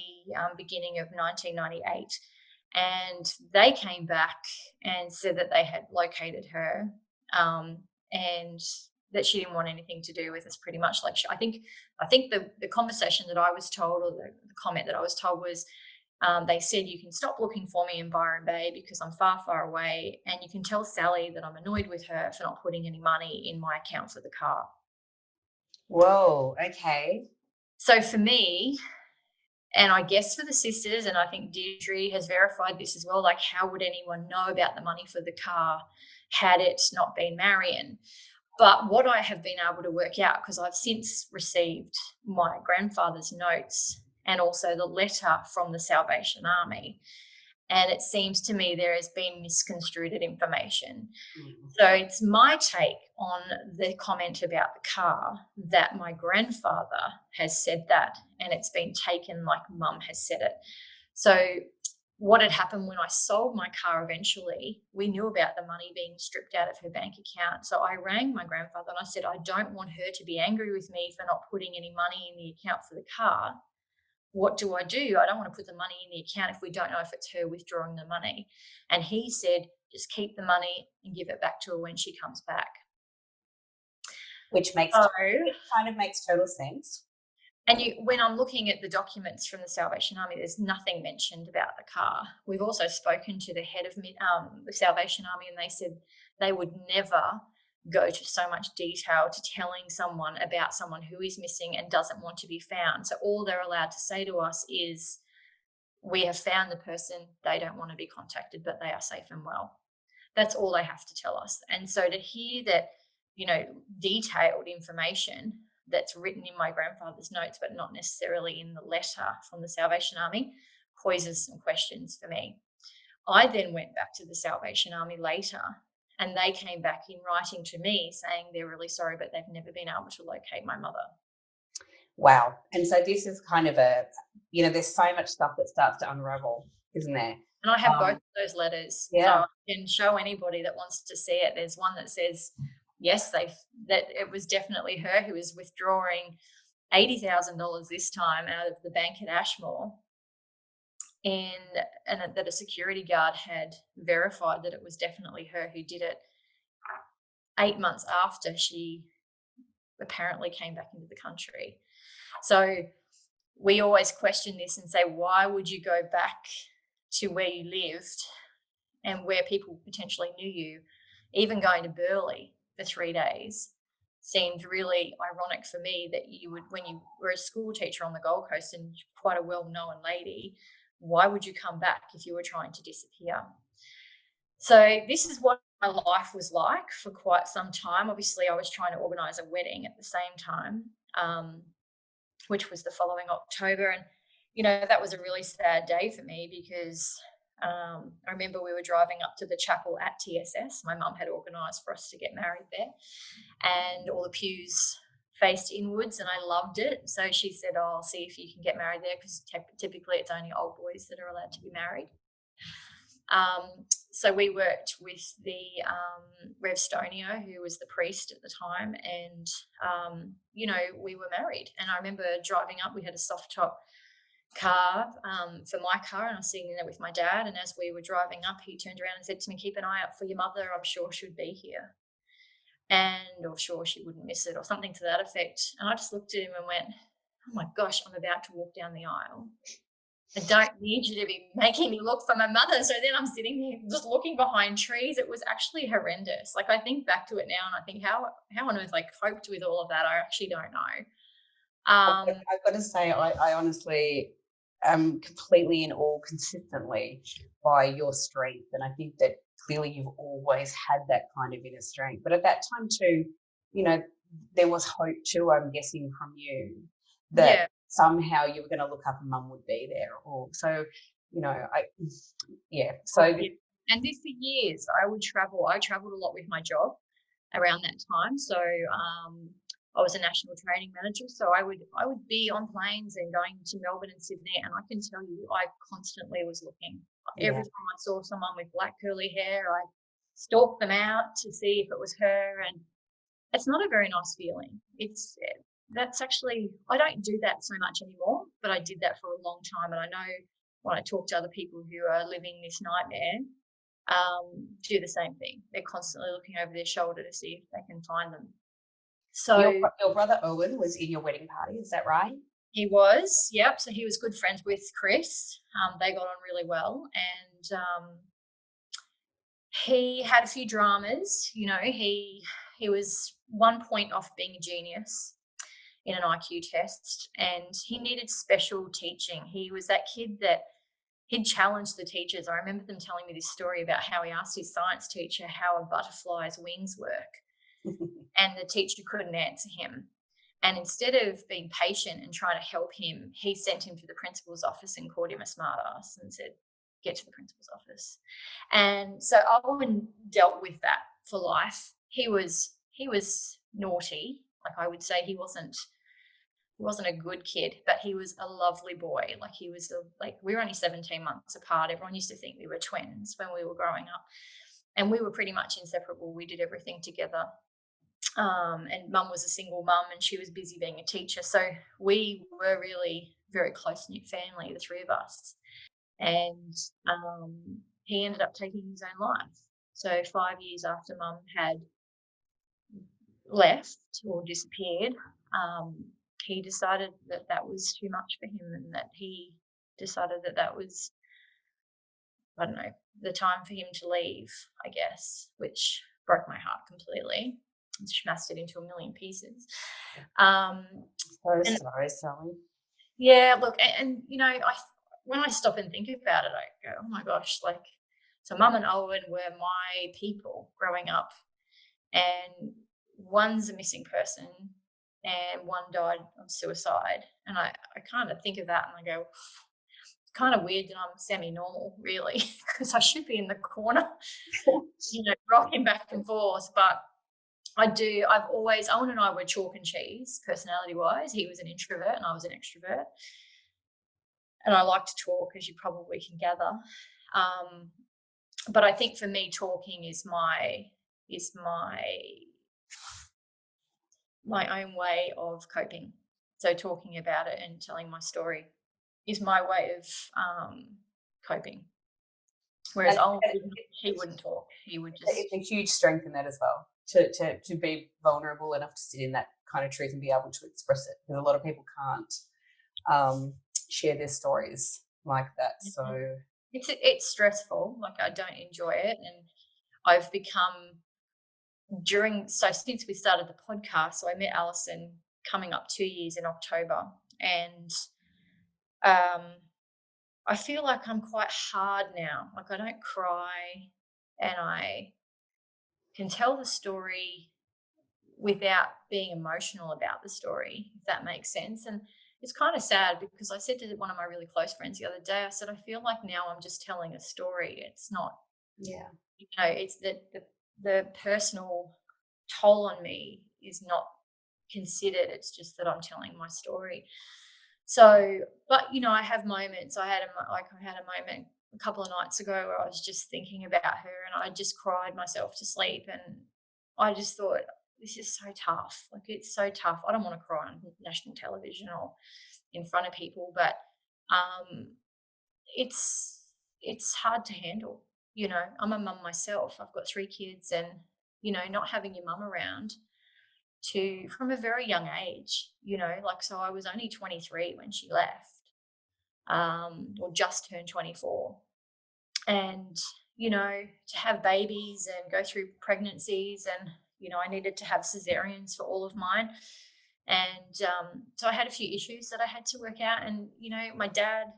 beginning of 1998, and they came back and said that they had located her, and that she didn't want anything to do with us. Pretty much, like I think the conversation that I was told, or the comment that I was told was, they said, you can stop looking for me in Byron Bay because I'm far, far away, and you can tell Sally that I'm annoyed with her for not putting any money in my account for the car. Whoa. Okay. So for me, and I guess for the sisters, and I think Deirdre has verified this as well, like, how would anyone know about the money for the car had it not been Marion? But what I have been able to work out, because I've since received my grandfather's notes and also the letter from the Salvation Army, and it seems to me there has been misconstrued information. So it's my take on the comment about the car that my grandfather has said that, and it's been taken like mum has said it. So what had happened when I sold my car eventually, we knew about the money being stripped out of her bank account. So I rang my grandfather and I said, I don't want her to be angry with me for not putting any money in the account for the car. What do? I don't want to put the money in the account if we don't know if it's her withdrawing the money. And he said, just keep the money and give it back to her when she comes back. Which kind of makes total sense. And when I'm looking at the documents from the Salvation Army, there's nothing mentioned about the car. We've also spoken to the head of the Salvation Army, and they said they would never go to so much detail to telling someone about someone who is missing and doesn't want to be found. So all they're allowed to say to us is, we have found the person, they don't want to be contacted, but they are safe and well. That's all they have to tell us. And so to hear that, detailed information that's written in my grandfather's notes, but not necessarily in the letter from the Salvation Army, poses some questions for me. I then went back to the Salvation Army later, and they came back in writing to me saying they're really sorry, but they've never been able to locate my mother. Wow. And so this is kind of there's so much stuff that starts to unravel, isn't there? And I have both of those letters. Yeah. So I can show anybody that wants to see it. There's one that says, yes, that it was definitely her who was withdrawing $80,000 this time out of the bank at Ashmore, and that a security guard had verified that it was definitely her who did it 8 months after she apparently came back into the country. So we always question this and say, why would you go back to where you lived and where people potentially knew you? Even going to Burleigh for 3 days seemed really ironic for me, that you would, when you were a school teacher on the Gold Coast and quite a well-known lady, why would you come back if you were trying to disappear? So this is what my life was like for quite some time. Obviously, I was trying to organise a wedding at the same time, which was the following October. And, that was a really sad day for me because I remember we were driving up to the chapel at TSS. My mum had organised for us to get married there, and all the pews faced inwards, and I loved it. So she said, oh, I'll see if you can get married there, because typically it's only old boys that are allowed to be married. So we worked with the Rev Stonio, who was the priest at the time, and, we were married. And I remember driving up, we had a soft top car for my car, and I was sitting there with my dad, and as we were driving up, he turned around and said to me, keep an eye out for your mother, I'm sure she'd be here, or sure she wouldn't miss it, or something to that effect. And I just looked at him and went, oh my gosh, I'm about to walk down the aisle. I don't need you to be making me look for my mother. So then I'm sitting there just looking behind trees. It was actually horrendous. Like, I think back to it now and I think how on earth I coped with all of that, I actually don't know. I've got to say, I honestly am completely in awe consistently by your strength. And I think that clearly you've always had that kind of inner strength. But at that time too, there was hope too, I'm guessing, from you that somehow you were going to look up and mum would be there. Or so, So. And this for years, I would travel. I traveled a lot with my job around that time. So I was a national training manager, so I would be on planes and going to Melbourne and Sydney, and I can tell you, I constantly was looking. Yeah. Every time I saw someone with black curly hair, I stalked them out to see if it was her, and it's not a very nice feeling. That's actually, I don't do that so much anymore, but I did that for a long time, and I know when I talk to other people who are living this nightmare, do the same thing. They're constantly looking over their shoulder to see if they can find them. Your, So your brother Owen was in your wedding party, is that right? he was, yep. So he was good friends with Chris. They got on really well, and he had a few dramas. You know, he was 1 point off being a genius in an IQ test, and he needed special teaching. He was that kid that he'd challenged the teachers. I remember them telling me this story about how he asked his science teacher how a butterfly's wings work, and the teacher couldn't answer him. And instead of being patient and trying to help him, he sent him to the principal's office and called him a smartass and said, "Get to the principal's office." And so Owen dealt with that for life. He was naughty. Like, I would say he wasn't a good kid, but he was a lovely boy. Like, we were only 17 months apart. Everyone used to think we were twins when we were growing up, and we were pretty much inseparable. We did everything together. And mum was a single mum, and she was busy being a teacher. So we were really very close knit family, the three of us. And he ended up taking his own life. So 5 years after mum had left or disappeared, he decided that that was too much for him, and that he decided that that was, I don't know, the time for him to leave, I guess, which broke my heart completely. Smashed it into a million pieces. So And sorry, Sally. yeah, look, and you know, when I stop and think about it, I go, oh my gosh, like, so mum and Owen were my people growing up, and one's a missing person and one died of suicide. And I kind of think of that and I go, it's kind of weird that I'm semi-normal, really, because I should be in the corner, rocking back and forth. But Owen and I were chalk and cheese personality wise. He was an introvert and I was an extrovert. And I like to talk, as you probably can gather. But I think for me, talking is my own way of coping. So talking about it and telling my story is my way of coping. Whereas he wouldn't talk. He would just. It's a huge strength in that as well, to be vulnerable enough to sit in that kind of truth and be able to express it, because a lot of people can't share their stories like that. So it's stressful. Like, I don't enjoy it, and I've become since we started the podcast. So I met Alison coming up 2 years in October, and I feel like I'm quite hard now. Like, I don't cry, and I can tell the story without being emotional about the story, if that makes sense. And it's kind of sad, because I said to one of my really close friends the other day, I said, I feel like now I'm just telling a story. It's not, it's the personal toll on me is not considered. It's just that I'm telling my story. So, but I have moments. I had a moment a couple of nights ago where I was just thinking about her, and I just cried myself to sleep, and I just thought, this is so tough. Like, it's so tough. I don't want to cry on national television or in front of people, but it's hard to handle. I'm a mum myself. I've got 3 kids, and not having your mum around from a very young age, so I was only 23 when she left, or just turned 24. And, to have babies and go through pregnancies, and, I needed to have cesareans for all of mine. And so I had a few issues that I had to work out. And, my dad,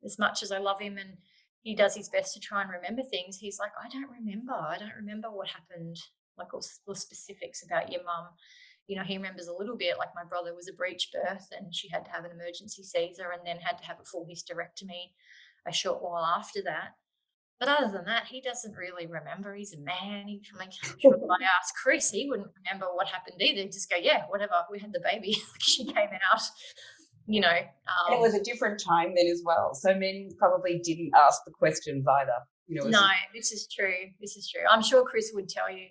as much as I love him and he does his best to try and remember things, he's like, I don't remember what happened, like all the specifics about your mum. He remembers a little bit, like my brother was a breech birth and she had to have an emergency Caesar and then had to have a full hysterectomy a short while after that. But other than that, he doesn't really remember. He's a man. I'm sure if I asked Chris, he wouldn't remember what happened either. He'd just go, yeah, whatever. We had the baby. She came out, you know. And it was a different time then as well. So men probably didn't ask the questions either. You know, No, this is true. This is true. I'm sure Chris would tell you.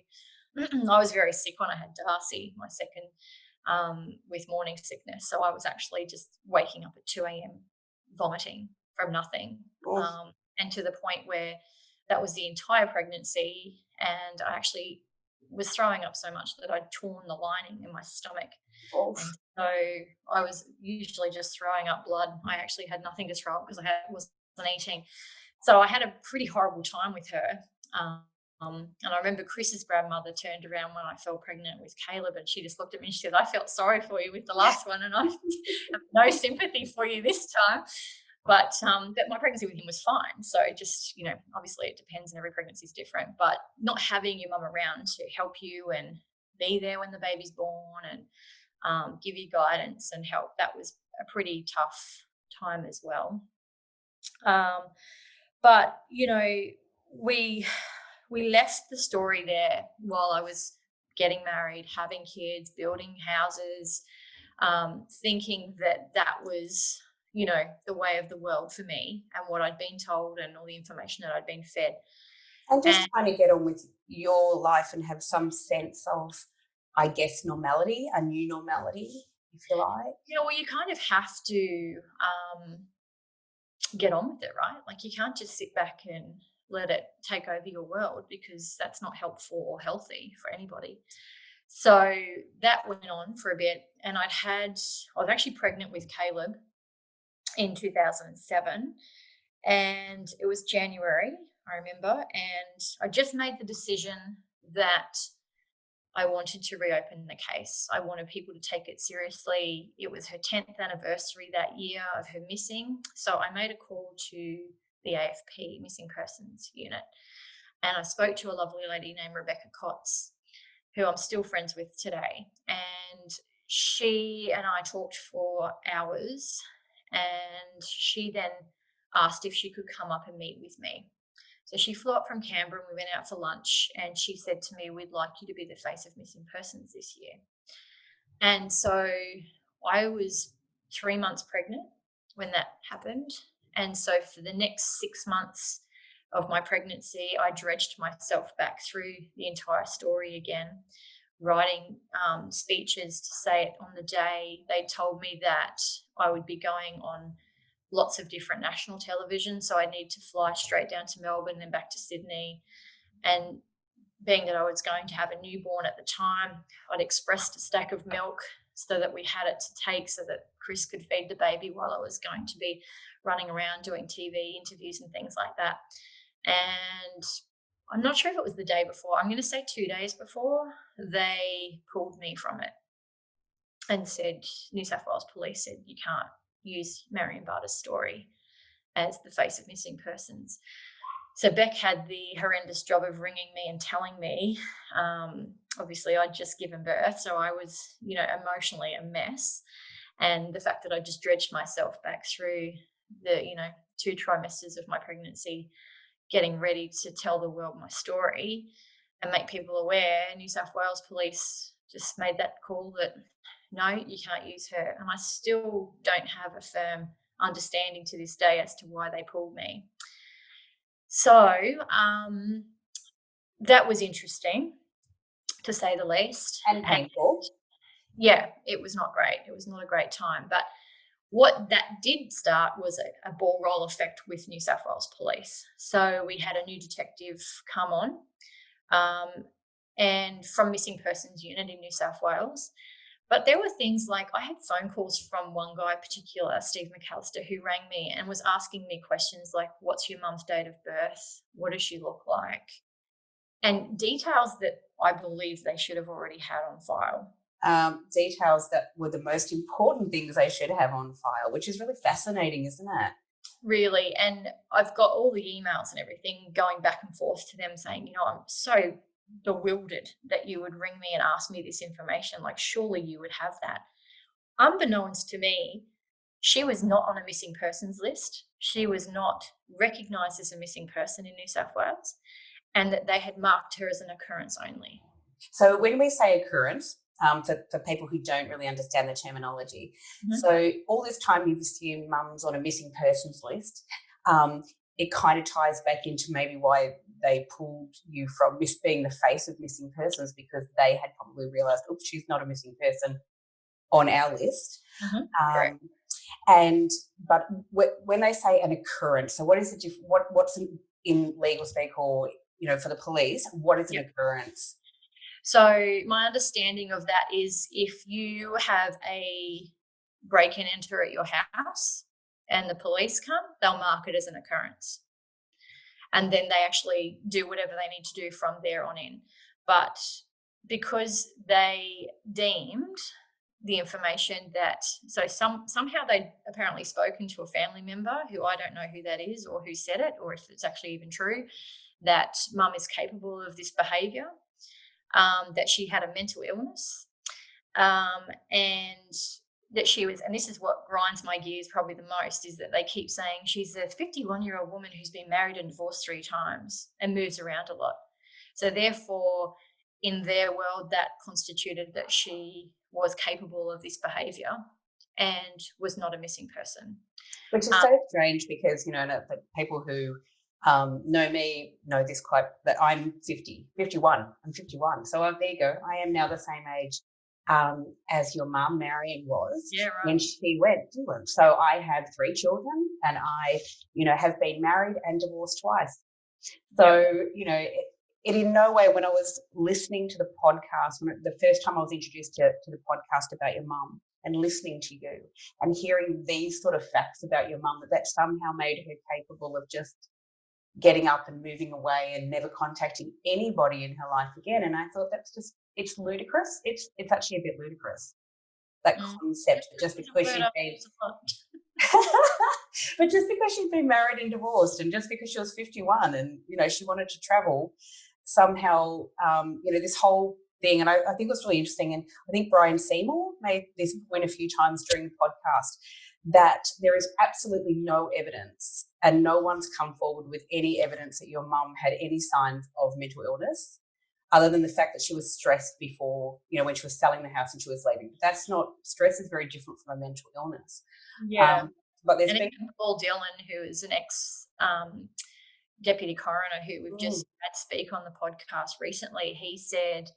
I was very sick when I had Darcy, my second, with morning sickness. So I was actually just waking up at 2 a.m. vomiting from nothing. oh, And to the point where that was the entire pregnancy. And I actually was throwing up so much that I'd torn the lining in my stomach. oh, And so I was usually just throwing up blood. I actually had nothing to throw up because wasn't eating. So I had a pretty horrible time with her. And I remember Chris's grandmother turned around when I fell pregnant with Caleb, and she just looked at me and she said, I felt sorry for you with the last one, and I have no sympathy for you this time. But my pregnancy with him was fine. So just, obviously it depends and every pregnancy is different, but not having your mum around to help you and be there when the baby's born and give you guidance and help, that was a pretty tough time as well. But we left the story there while I was getting married, having kids, building houses, thinking that was the way of the world for me and what I'd been told and all the information that I'd been fed. and just trying to get on with your life and have some sense of, I guess, normality, a new normality, if you like. Well, you kind of have to get on with it, right? Like you can't just sit back and let it take over your world, because that's not helpful or healthy for anybody. So that went on for a bit, and I was actually pregnant with Caleb in 2007, and it was January, I remember, and I just made the decision that I wanted to reopen the case. I wanted people to take it seriously. It was her 10th anniversary that year of her missing. So I made a call to the AFP Missing Persons Unit, and I spoke to a lovely lady named Rebecca Kotz, who I'm still friends with today. And she and I talked for hours, and she then asked if she could come up and meet with me. So she flew up from Canberra and we went out for lunch, and she said to me, we'd like you to be the face of Missing Persons this year. And so I was 3 months pregnant when that happened. And so for the next 6 months of my pregnancy, I dredged myself back through the entire story again, writing speeches to say it on the day. They told me that I would be going on lots of different national television, so I need to fly straight down to Melbourne and then back to Sydney. And being that I was going to have a newborn at the time, I'd expressed a stack of milk so that we had it to take so that Chris could feed the baby while I was going to be running around doing TV interviews and things like that. And I'm not sure if it was the day before, I'm going to say 2 days before, they pulled me from it and said, New South Wales Police said, you can't use Marion Barter's story as the face of Missing Persons. So Beck had the horrendous job of ringing me and telling me, obviously I'd just given birth, so I was, emotionally a mess. And the fact that I just dredged myself back through the, 2 trimesters of my pregnancy, getting ready to tell the world my story and make people aware, New South Wales Police just made that call that, no, you can't use her. And I still don't have a firm understanding to this day as to why they pulled me. So that was interesting, to say the least. And painful. Yeah, it was not great. It was not a great time. But what that did start was a ball roll effect with New South Wales Police. So we had a new detective come on, and from Missing Persons Unit in New South Wales. But there were things like, I had phone calls from one guy in particular, Steve McAllister, who rang me and was asking me questions like, what's your mum's date of birth? What does she look like? And details that I believe they should have already had on file. Details that were the most important things they should have on file, which is really fascinating, isn't it? Really. And I've got all the emails and everything going back and forth to them saying, I'm so bewildered that you would ring me and ask me this information. Like, surely you would have that. Unbeknownst to me, She was not on a missing persons list. She was not recognised as a missing person in New South Wales, and that they had marked her as an occurrence only. So when we say occurrence, for people who don't really understand the terminology, so all this time you've assumed mum's on a missing persons list. It kind of ties back into maybe why they pulled you from being the face of missing persons, because they had probably realised, oops, she's not a missing person on our list. Correct. But when they say an occurrence, so what is the what's in legal speak, or for the police, what is an occurrence? So my understanding of that is if you have a break and enter at your house and the police come, they'll mark it as an occurrence. And then they actually do whatever they need to do from there on in. But because they deemed the information that, so somehow they apparently spoken to a family member who I don't know who that is or who said it, or if it's actually even true, that mum is capable of this behaviour, that she had a mental illness, and that she was, and this is what grinds my gears probably the most, is that they keep saying she's a 51-year-old woman who's been married and divorced 3 times and moves around a lot. So therefore, in their world, that constituted that she was capable of this behaviour and was not a missing person. Which is so strange, because, the people who know me know this quite, that I'm 51. I'm 51. So there you go. I am now the same age as your mum, Marion, was when she went to him. So I have 3 children, and I, have been married and divorced twice. So, it in no way, when I was listening to the podcast, the first time I was introduced to the podcast about your mum, and listening to you and hearing these sort of facts about your mum, that somehow made her capable of just getting up and moving away and never contacting anybody in her life again. And I thought it's ludicrous. It's actually a bit ludicrous, that concept, just because she'd been but just because she'd been married and divorced, and just because she was 51 and, she wanted to travel somehow, this whole thing. And I think it was really interesting. And I think Brian Seymour made this point a few times during the podcast, that there is absolutely no evidence, and no one's come forward with any evidence that your mum had any signs of mental illness, other than the fact that she was stressed before, when she was selling the house and she was leaving. But stress is very different from a mental illness. Yeah. But there's and been Paul Dillon, who is an ex deputy coroner who we've just had speak on the podcast recently, he said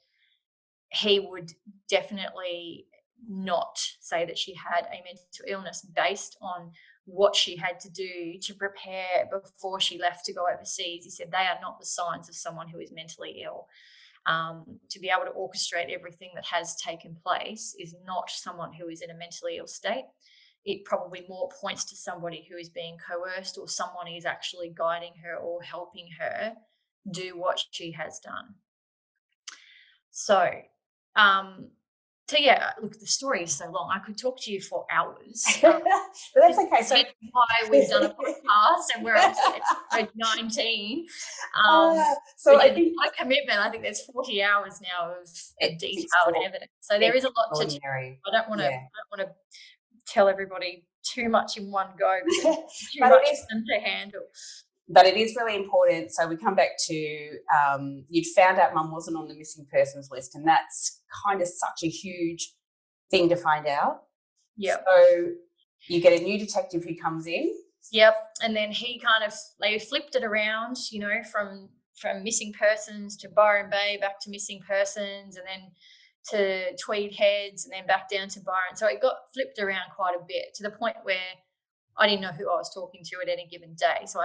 he would definitely not say that she had a mental illness based on what she had to do to prepare before she left to go overseas. He said they are not the signs of someone who is mentally ill. To be able to orchestrate everything that has taken place is not someone who is in a mentally ill state. It probably more points to somebody who is being coerced, or someone is actually guiding her or helping her do what she has done. So yeah, look, the story is so long. I could talk to you for hours. But that's okay. So why we've done a podcast and we're up to episode 19. So I think my commitment, I think there's 40 hours now of detailed evidence. So there is a lot to do. I don't want to tell everybody too much in one go, because it's too much for them to handle. But it is really important. So we come back to you'd found out mum wasn't on the missing persons list, and that's kind of such a huge thing to find out. Yep. So you get a new detective who comes in. Yep. And then they flipped it around, from missing persons to Byron Bay, back to missing persons, and then to Tweed Heads, and then back down to Byron. So it got flipped around quite a bit, to the point where I didn't know who I was talking to at any given day. So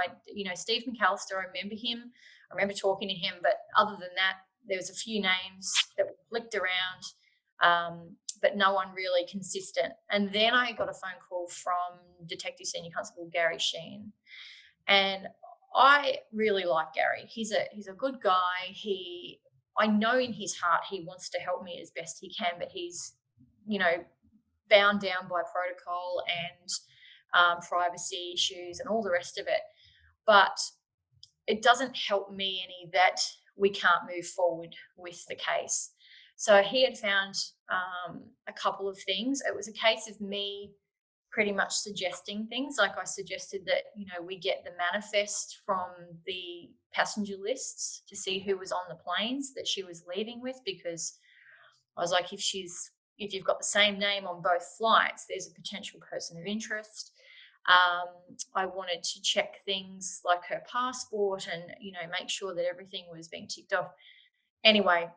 Steve McAllister, I remember him. I remember talking to him, but other than that, there was a few names that were flicked around, but no one really consistent. And then I got a phone call from Detective Senior Constable Gary Sheen, and I really like Gary. He's a good guy. I know in his heart he wants to help me as best he can, but he's, bound down by protocol and privacy issues and all the rest of it. But it doesn't help me any that we can't move forward with the case. So he had found a couple of things. It was a case of me pretty much suggesting things. Like I suggested that, we get the manifest from the passenger lists to see who was on the planes that she was leaving with, because I was like, if you've got the same name on both flights, there's a potential person of interest. I wanted to check things like her passport and, make sure that everything was being ticked off. Anyway,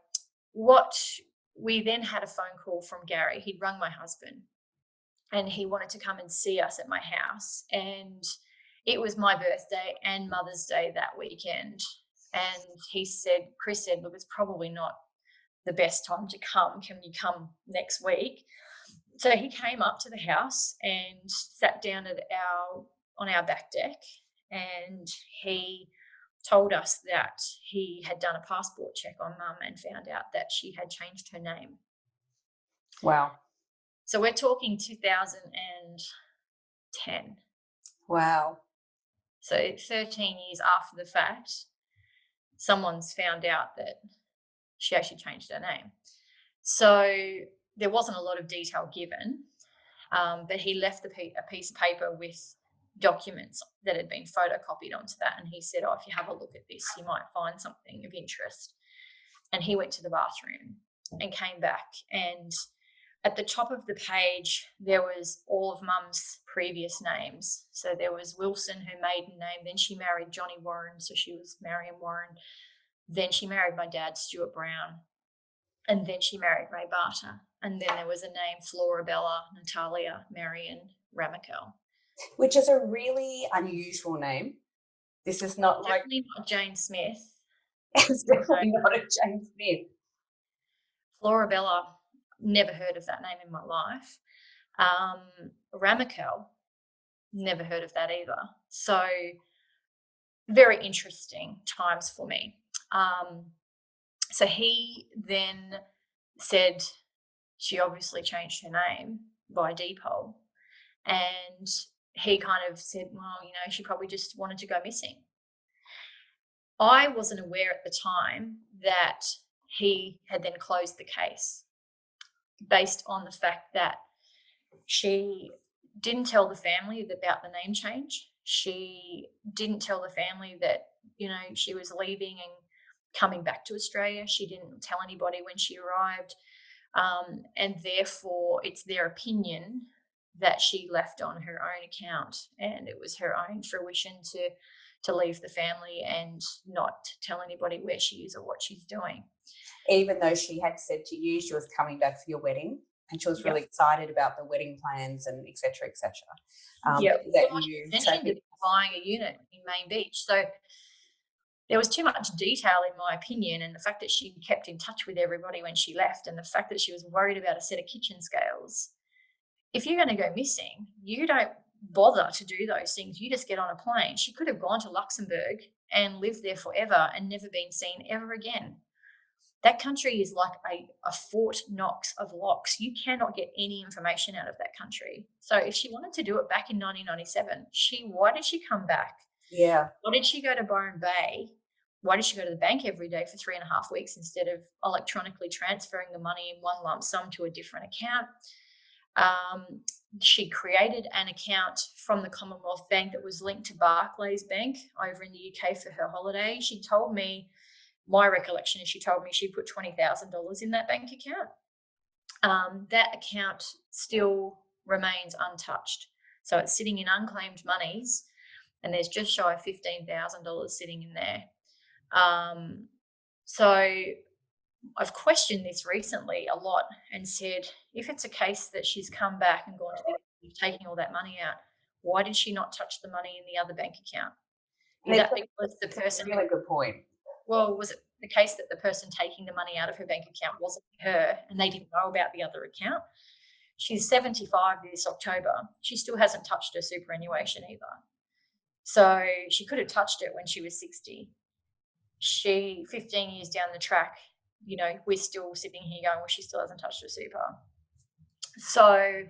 we then had a phone call from Gary. He'd rung my husband and he wanted to come and see us at my house. And it was my birthday and Mother's Day that weekend. And Chris said, look, it's probably not the best time to come. Can you come next week? So he came up to the house and sat down on our back deck, and he told us that he had done a passport check on Mum and found out that she had changed her name. Wow. So we're talking 2010. Wow. So 13 years after the fact, someone's found out that she actually changed her name. So there wasn't a lot of detail given, but he left a piece of paper with documents that had been photocopied onto that. And he said, if you have a look at this, you might find something of interest. And he went to the bathroom and came back. And at the top of the page, there was all of Mum's previous names. So there was Wilson, her maiden name. Then she married Johnny Warren, so she was Marion Warren. Then she married my dad, Stuart Brown. And then she married Ray Barter. And then there was a name, Florabella, Natalia, Marion, Ramakel. Which is a really unusual name. This is not definitely not Jane Smith. It's definitely not a Jane Smith. Florabella, never heard of that name in my life. Ramakel, never heard of that either. So very interesting times for me. So he then said she obviously changed her name by depot, and he kind of said, well, she probably just wanted to go missing. I wasn't aware at the time that he had then closed the case based on the fact that she didn't tell the family about the name change. She didn't tell the family that, she was leaving and coming back to Australia. She didn't tell anybody when she arrived. And therefore, it's their opinion that she left on her own account, and it was her own fruition to leave the family and not tell anybody where she is or what she's doing. Even though she had said to you she was coming back for your wedding, and she was really excited about the wedding plans and et cetera, et cetera. She mentioned that buying a unit in Main Beach. So there was too much detail, in my opinion, and the fact that she kept in touch with everybody when she left, and the fact that she was worried about a set of kitchen scales. If you're going to go missing, you don't bother to do those things. You just get on a plane. She could have gone to Luxembourg and lived there forever and never been seen ever again. That country is like a Fort Knox of locks. You cannot get any information out of that country. So if she wanted to do it back in 1997, why did she come back? Yeah. Why did she go to Byron Bay? Why did she go to the bank every day for 3.5 weeks instead of electronically transferring the money in one lump sum to a different account? She created an account from the Commonwealth Bank that was linked to Barclays Bank over in the UK for her holiday. She told me, my recollection is she told me she put $20,000 in that bank account. That account still remains untouched. So it's sitting in unclaimed monies, and there's just shy of $15,000 sitting in there. So I've questioned this recently a lot and said, if it's a case that she's come back and gone to the taking all that money out, why did she not touch the money in the other bank account? Is that because the person? Really good point. Well, was it the case that the person taking the money out of her bank account wasn't her and they didn't know about the other account? She's 75 this October. She still hasn't touched her superannuation either. So she could have touched it when she was 60. 15 years down the track, we're still sitting here going, well, she still hasn't touched her super. So,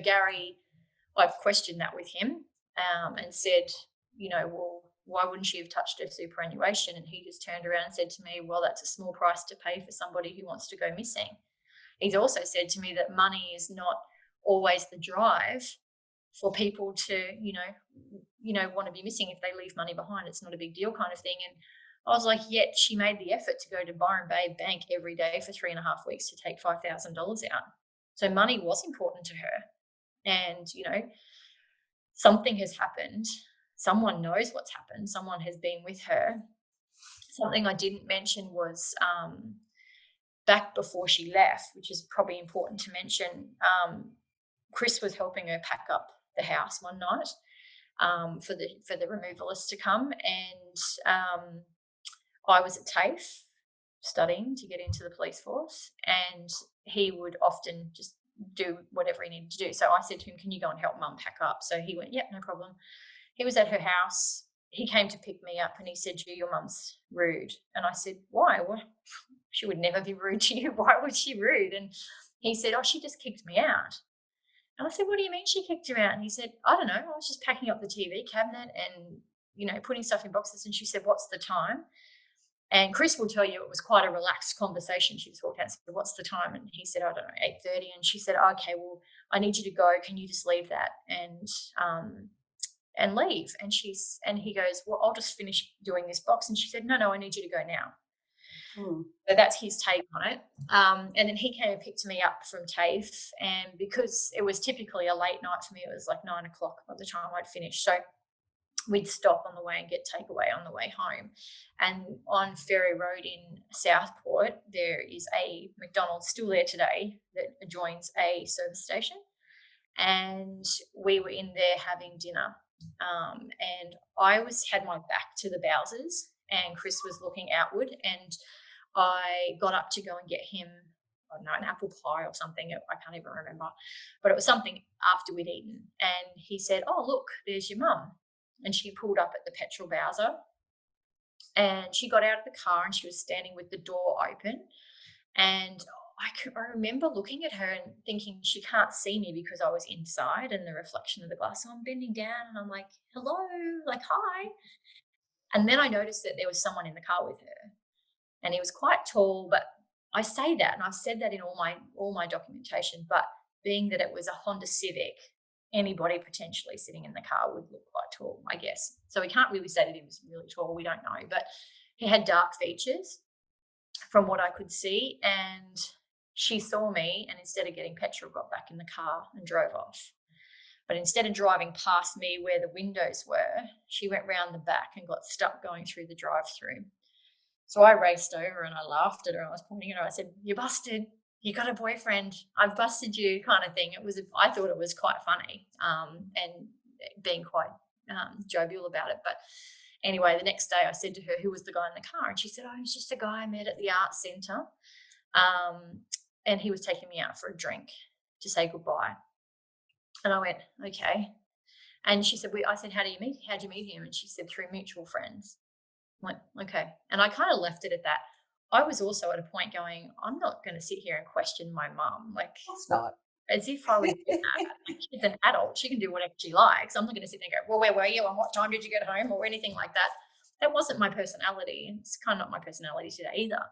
Gary, I've questioned that with him and said, well, why wouldn't she have touched her superannuation? And he just turned around and said to me, well, that's a small price to pay for somebody who wants to go missing. He's also said to me that money is not always the drive for people to, want to be missing. If they leave money behind, it's not a big deal kind of thing. And I was like, yet she made the effort to go to Byron Bay Bank every day for 3.5 weeks to take $5,000 out. So money was important to her. And, something has happened. Someone knows what's happened. Someone has been with her. Something I didn't mention was back before she left, which is probably important to mention, Chris was helping her pack up the house one night for the removalists to come, and I was at TAFE studying to get into the police force, and he would often just do whatever he needed to do. So I said to him, "Can you go and help Mum pack up?" So he went, "Yep, no problem." He was at her house. He came to pick me up and he said, "Gee, your mum's rude." And I said, "Why? Well, she would never be rude to you. Why would she rude?" And he said, "Oh, she just kicked me out." And I said, "What do you mean she kicked you out?" And he said, "I don't know. I was just packing up the TV cabinet and, putting stuff in boxes." And she said, "What's the time?" And Chris will tell you it was quite a relaxed conversation. She just walked out and said, "What's the time?" And he said, "I don't know, 8:30." And she said, "Okay, well, I need you to go. Can you just leave that and leave?" And he goes, "Well, I'll just finish doing this box." And she said, "No, I need you to go now." So that's his take on it. And then he came and picked me up from TAFE. And because it was typically a late night for me, it was like 9 o'clock by the time I'd finished. So we'd stop on the way and get takeaway on the way home. And on Ferry Road in Southport, there is a McDonald's still there today that adjoins a service station. And we were in there having dinner. And I had my back to the Bowsers, and Chris was looking outward. And I got up to go and get him, I don't know, an apple pie or something. I can't even remember. But it was something after we'd eaten. And he said, "Oh, look, there's your mum." And she pulled up at the petrol Bowser. And she got out of the car and she was standing with the door open. And I remember looking at her and thinking she can't see me because I was inside and the reflection of the glass. So I'm bending down and I'm like, "Hello," like, "Hi." And then I noticed that there was someone in the car with her. And he was quite tall, but I say that, and I've said that in all my documentation, but being that it was a Honda Civic, anybody potentially sitting in the car would look quite tall, I guess. So we can't really say that he was really tall. We don't know, but he had dark features from what I could see. And she saw me, and instead of getting petrol, got back in the car and drove off. But instead of driving past me where the windows were, she went round the back and got stuck going through the drive-through. So I raced over and I laughed at her. I was pointing at her. I said, "You're busted. You got a boyfriend. I've busted you," kind of thing. I thought it was quite funny, and being quite jovial about it. But anyway, the next day I said to her, "Who was the guy in the car?" And she said, "Oh, he was just a guy I met at the art centre. And he was taking me out for a drink to say goodbye." And I went, "Okay." And she said, I said, "How'd you meet him?" And she said, "Through mutual friends." I went, "Okay." And I kind of left it at that. I was also at a point going, I'm not going to sit here and question my mum. Like, It's not. as if I would do that. Like, she's an adult. She can do whatever she likes. I'm not going to sit there and go, "Well, where were you and what time did you get home?" or anything like that. That wasn't my personality. It's kind of not my personality today either.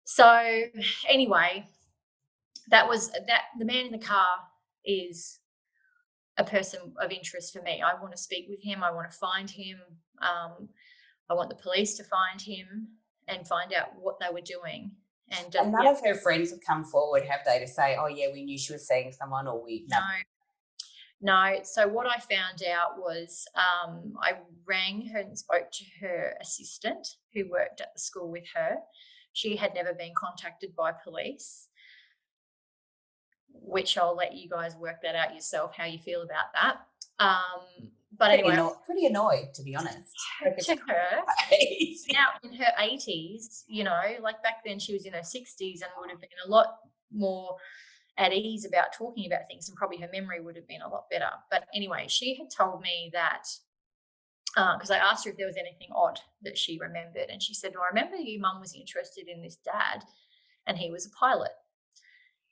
So anyway, that the man in the car is a person of interest for me. I want to speak with him. I want to find him. I want the police to find him and find out what they were doing. And none of her friends have come forward, have they, to say, "Oh yeah, we knew she was seeing someone," or No. So what I found out was I rang her and spoke to her assistant who worked at the school with her. She had never been contacted by police, which I'll let you guys work that out yourself, how you feel about that. But anyway, pretty annoyed, to be honest. To her, now in her 80s, like back then she was in her 60s and would have been a lot more at ease about talking about things, and probably her memory would have been a lot better. But anyway, she had told me that, because I asked her if there was anything odd that she remembered, and she said, "Well, I remember your mum was interested in this dad and he was a pilot."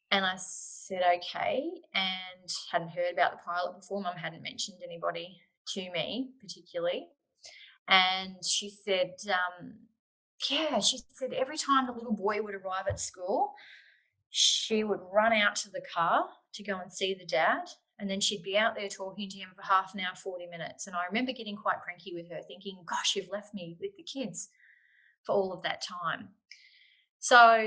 And I said, "Okay," and hadn't heard about the pilot before. Mum hadn't mentioned anybody to me particularly. And she said, she said every time the little boy would arrive at school, she would run out to the car to go and see the dad. And then she'd be out there talking to him for half an hour, 40 minutes. And I remember getting quite cranky with her, thinking, gosh, you've left me with the kids for all of that time. So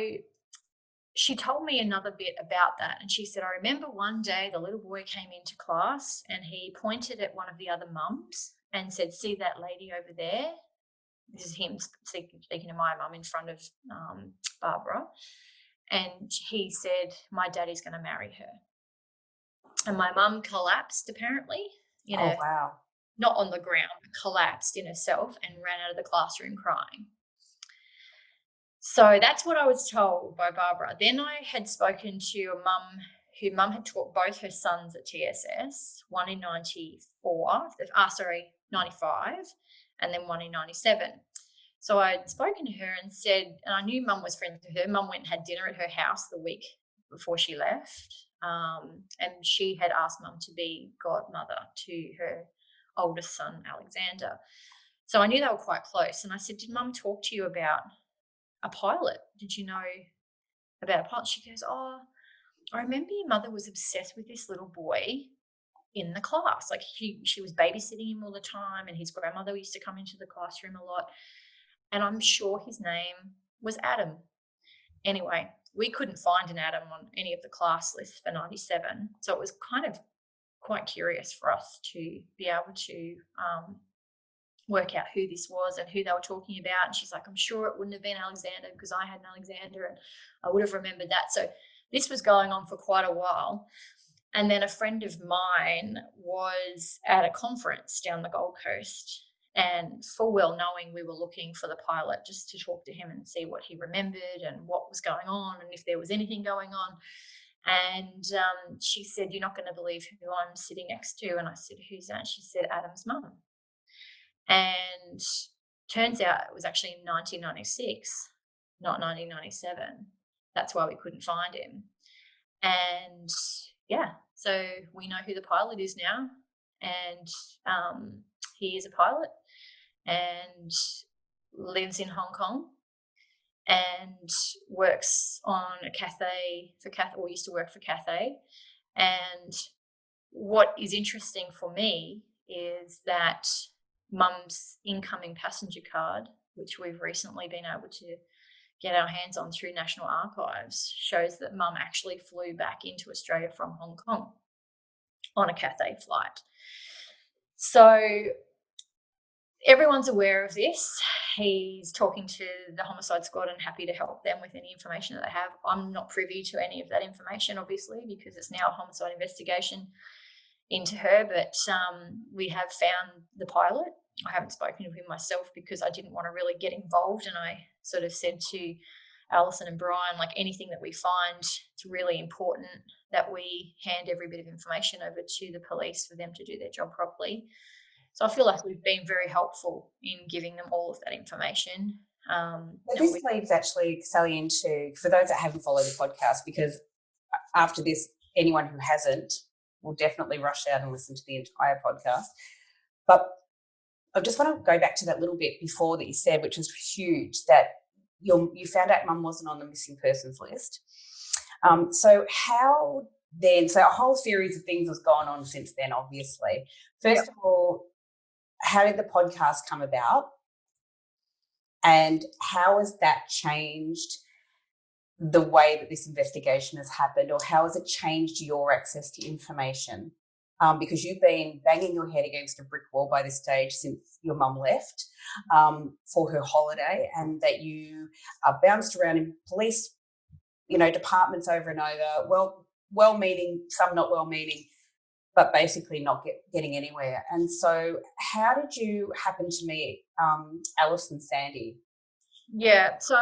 she told me another bit about that. And she said, I remember one day the little boy came into class and he pointed at one of the other mums and said, see that lady over there? This is him speaking to my mum in front of Barbara. And he said, my daddy's going to marry her. And my mum collapsed, apparently, Oh, wow. not on the ground, but collapsed in herself and ran out of the classroom crying. So that's what I was told by Barbara. Then I had spoken to a mum who had taught both her sons at TSS, one in 95, and then one in 97. So I'd spoken to her and said, and I knew mum was friends with her. Mum went and had dinner at her house the week before she left. And she had asked mum to be godmother to her oldest son, Alexander. So I knew they were quite close. And I said, did mum talk to you about a pilot? Did you know about a pilot? She goes, oh, I remember your mother was obsessed with this little boy in the class. Like she was babysitting him all the time, and his grandmother used to come into the classroom a lot. And I'm sure his name was Adam. Anyway, we couldn't find an Adam on any of the class lists for 97. So it was kind of quite curious for us to be able to work out who this was and who they were talking about. And she's like, I'm sure it wouldn't have been Alexander because I had an Alexander and I would have remembered that. So this was going on for quite a while. And then a friend of mine was at a conference down the Gold Coast, and full well knowing we were looking for the pilot just to talk to him and see what he remembered and what was going on and if there was anything going on. And she said, you're not going to believe who I'm sitting next to. And I said, who's that? She said, Adam's mum. And turns out it was actually in 1996, not 1997. That's why we couldn't find him. And yeah, so we know who the pilot is now. And he is a pilot and lives in Hong Kong and works on a Cathay or used to work for Cathay. And what is interesting for me is that mum's incoming passenger card, which we've recently been able to get our hands on through National Archives, shows that mum actually flew back into Australia from Hong Kong on a Cathay flight. So everyone's aware of this. He's talking to the homicide squad and happy to help them with any information that they have. I'm not privy to any of that information, obviously, because it's now a homicide investigation into her, but we have found the pilot. I haven't spoken to him myself because I didn't want to really get involved, and I sort of said to Alison and Brian, like, anything that we find, it's really important that we hand every bit of information over to the police for them to do their job properly. So I feel like we've been very helpful in giving them all of that information. This leads actually, Sally, into, for those that haven't followed the podcast, because after this, anyone who hasn't will definitely rush out and listen to the entire podcast. But I just want to go back to that little bit before that you said, which was huge, that you found out mum wasn't on the missing persons list. So how then, so a whole series of things has gone on since then, obviously. First of all, how did the podcast come about? And how has that changed the way that this investigation has happened, or how has it changed your access to information? Because you've been banging your head against a brick wall by this stage since your mum left for her holiday, and that you are bounced around in police, departments over and over, well-meaning, some not well-meaning, but basically not getting anywhere. And so how did you happen to meet Alice and Sandy? Yeah, so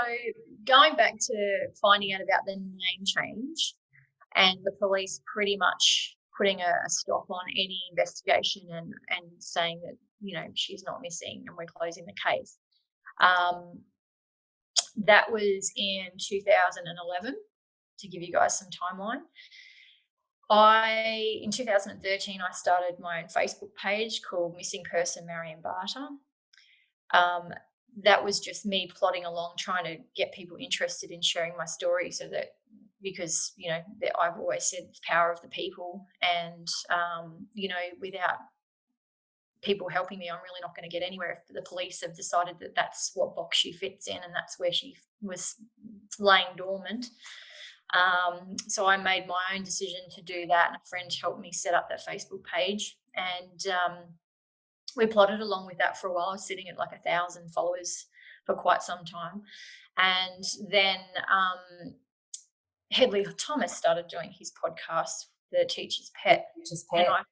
going back to finding out about the name change and the police pretty much putting a stop on any investigation and saying that, she's not missing and we're closing the case. That was in 2011, to give you guys some timeline. In 2013, I started my own Facebook page called Missing Person Marion Barter. That was just me plodding along, trying to get people interested in sharing my story so that because, I've always said it's power of the people, and, without people helping me, I'm really not going to get anywhere if the police have decided that that's what box she fits in and that's where she was laying dormant. So I made my own decision to do that, and a friend helped me set up that Facebook page, and we plodded along with that for a while. I was sitting at like 1,000 followers for quite some time, and then Headley Thomas started doing his podcast, The Teacher's Pet, and I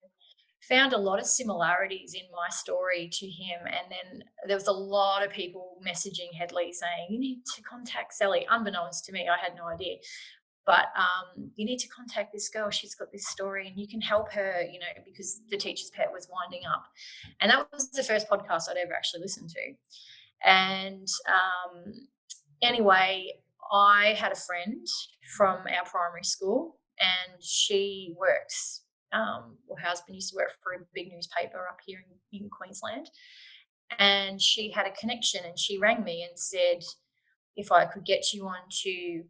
found a lot of similarities in my story to him. And then there was a lot of people messaging Headley saying, you need to contact Sally. Unbeknownst to me, I had no idea. But you need to contact this girl. She's got this story and you can help her, because The Teacher's Pet was winding up. And that was the first podcast I'd ever actually listened to. And anyway, I had a friend from our primary school, and she works, her husband used to work for a big newspaper up here in Queensland. And she had a connection, and she rang me and said if I could get you onto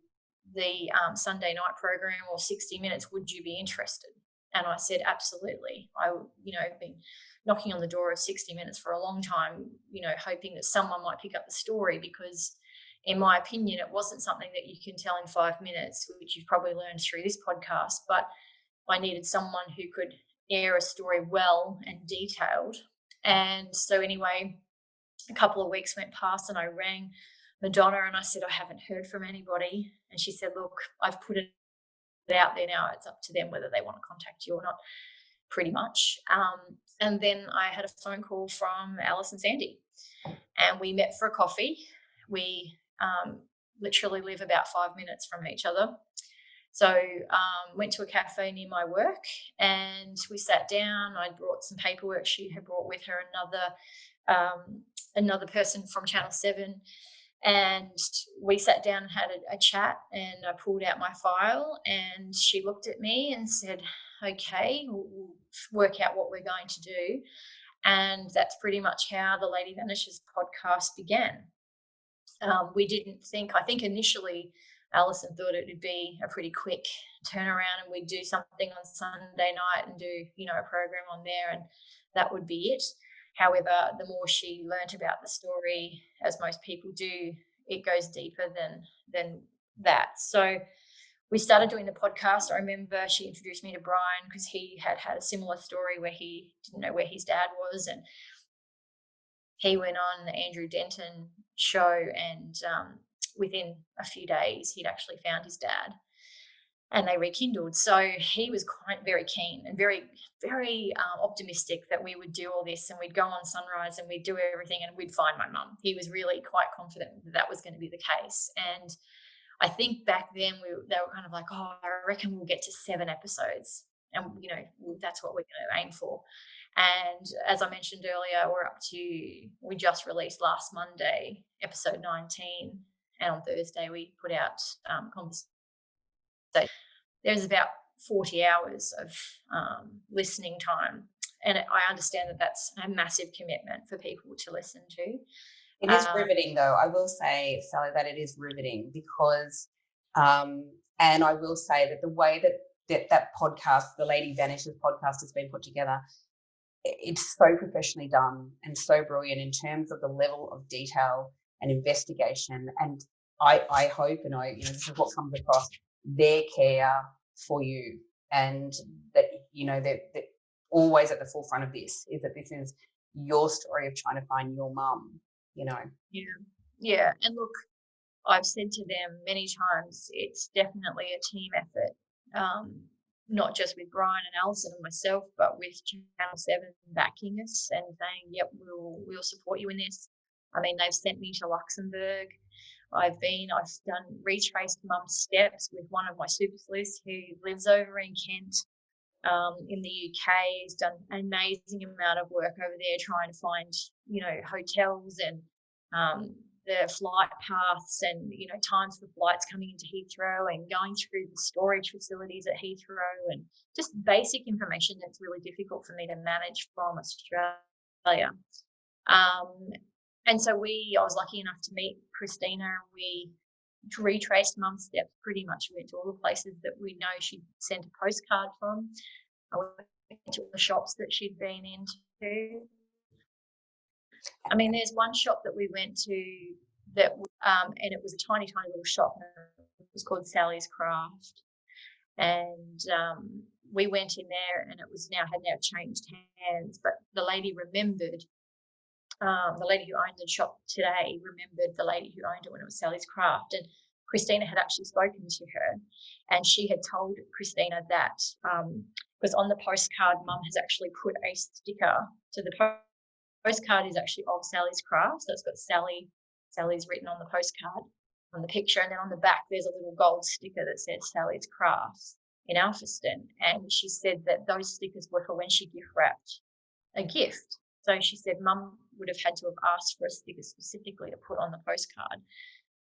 the Sunday night program or 60 Minutes, would you be interested? And I said, absolutely. I've been knocking on the door of 60 Minutes for a long time, hoping that someone might pick up the story, because in my opinion, it wasn't something that you can tell in 5 minutes, which you've probably learned through this podcast, but I needed someone who could air a story well and detailed. And so anyway, a couple of weeks went past and I rang Madonna and I said, I haven't heard from anybody. And she said, look, I've put it out there now. It's up to them whether they want to contact you or not, pretty much. And then I had a phone call from Alice and Sandy, and we met for a coffee. We literally live about 5 minutes from each other. So went to a cafe near my work and we sat down. I brought some paperwork. She had brought with her another person from Channel 7. And we sat down and had a chat, and I pulled out my file and she looked at me and said, okay, we'll work out what we're going to do. And that's pretty much how the Lady Vanishes podcast began. We didn't think, I think initially Alison thought it would be a pretty quick turnaround and we'd do something on Sunday night and do, a program on there and that would be it. However, the more she learnt about the story, as most people do, it goes deeper than that. So we started doing the podcast. I remember she introduced me to Brian because he had a similar story where he didn't know where his dad was, and he went on the Andrew Denton show, and within a few days, he'd actually found his dad, and they rekindled. So he was very keen and very, very optimistic that we would do all this, and we'd go on Sunrise and we'd do everything and we'd find my mum. He was really quite confident that was going to be the case. And I think back then they were kind of like, oh, I reckon we'll get to 7 episodes. And, that's what we're going to aim for. And as I mentioned earlier, we just released last Monday, episode 19. And on Thursday, we put out Conversation. There's about 40 hours of listening time. And I understand that that's a massive commitment for people to listen to. It is riveting, though. I will say, Sally, that it is riveting because, and I will say that the way that podcast, the Lady Vanishes podcast, has been put together, it's so professionally done and so brilliant in terms of the level of detail and investigation. And I hope, and this is what comes across, their care for you, and that, they're always at the forefront of this, is that this is your story of trying to find your mum, Yeah. And look, I've said to them many times, it's definitely a team effort, not just with Brian and Alison and myself, but with Channel 7 backing us and saying, yep, we'll support you in this. I mean, they've sent me to Luxembourg. I've retraced mum's steps with one of my super sleuths who lives over in Kent, in the UK. He's done an amazing amount of work over there trying to find, hotels and the flight paths and, times for flights coming into Heathrow and going through the storage facilities at Heathrow and just basic information that's really difficult for me to manage from Australia. And so I was lucky enough to meet Christina. We retraced Mum's steps pretty much. We went to all the places that we know she'd sent a postcard from. I went to all the shops that she'd been into. I mean, there's one shop that we went to that, and it was a tiny, tiny little shop. It was called Sally's Craft, and we went in there, and it was had now changed hands. But the lady remembered. The lady who owned the shop today remembered the lady who owned it when it was Sally's Craft, and Christina had actually spoken to her, and she had told Christina that because on the postcard, Mum has actually put a sticker. So the postcard is actually of Sally's Craft, so it's got Sally's written on the postcard, on the picture, and then on the back there's a little gold sticker that says Sally's Crafts in Alphiston. And she said that those stickers were for when she gift wrapped a gift. So she said Mum would have had to have asked for a sticker specifically to put on the postcard.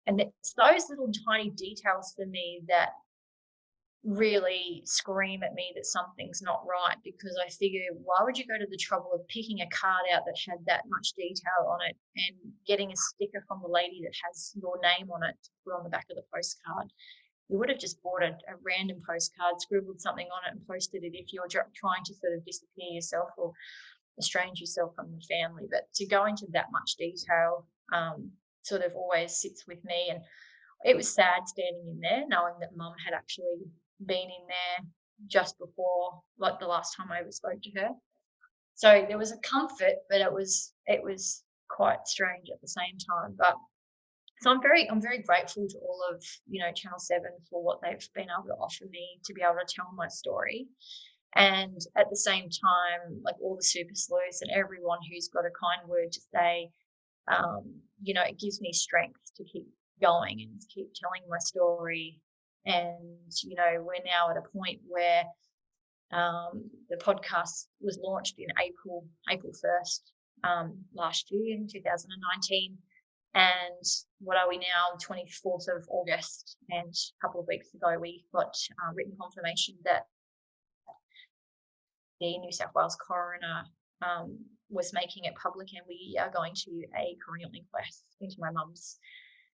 And it's those little tiny details for me that really scream at me that something's not right, because I figure, why would you go to the trouble of picking a card out that had that much detail on it and getting a sticker from the lady that has your name on it to put on the back of the postcard? You would have just bought a random postcard, scribbled something on it and posted it if you're trying to sort of disappear yourself or estrange yourself from the family. But to go into that much detail sort of always sits with me. And it was sad standing in there knowing that Mum had actually been in there just before, like the last time I ever spoke to her. So there was a comfort, but it was quite strange at the same time. But so I'm very grateful to all of Channel 7 for what they've been able to offer me to be able to tell my story. And at the same time, like all the super sleuths and everyone who's got a kind word to say, it gives me strength to keep going and keep telling my story. And, we're now at a point where the podcast was launched in April 1st last year in 2019. And what are we now, 24th of August? And a couple of weeks ago, we got written confirmation that the New South Wales coroner was making it public, and we are going to a coronial inquest into my mum's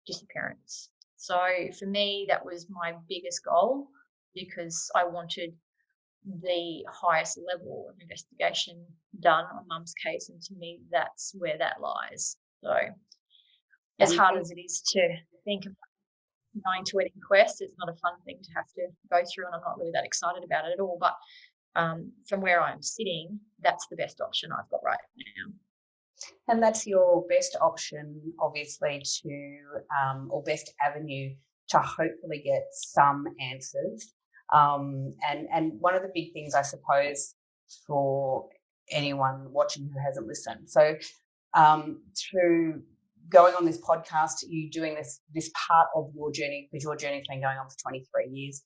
disappearance. So for me, that was my biggest goal, because I wanted the highest level of investigation done on Mum's case, and to me, that's where that lies. So as hard as it is to think about going to an inquest, it's not a fun thing to have to go through, and I'm not really that excited about it at all. But from where I'm sitting, that's the best option I've got right now. And that's your best option, obviously, or best avenue to hopefully get some answers. And one of the big things, I suppose, for anyone watching who hasn't listened, so through going on this podcast, you doing this part of your journey, because your journey's been going on for 23 years,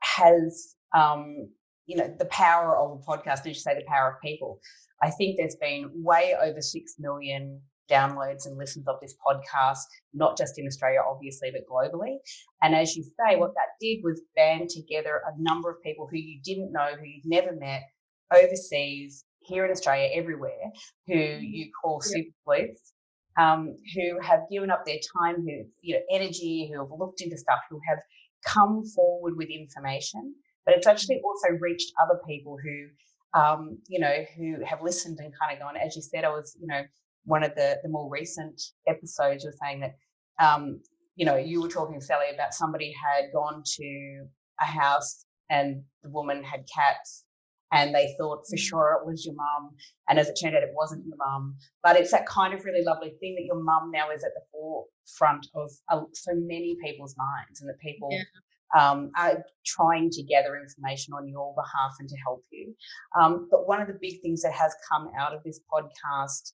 has the power of a podcast, and you say the power of people. I think there's been way over 6 million downloads and listens of this podcast, not just in Australia, obviously, but globally. And as you say, what that did was band together a number of people who you didn't know, who you'd never met, overseas, here in Australia, everywhere, who you call super sleuths, who have given up their time, who energy, who have looked into stuff, who have come forward with information. But it's actually also reached other people who who have listened and kind of gone, as you said, I was, one of the more recent episodes, you're saying that, you were talking to Sally about somebody had gone to a house and the woman had cats and they thought for sure it was your mum. And as it turned out, it wasn't your mum. But it's that kind of really lovely thing that your mum now is at the forefront of so many people's minds, and that people are trying to gather information on your behalf and to help you. But one of the big things that has come out of this podcast,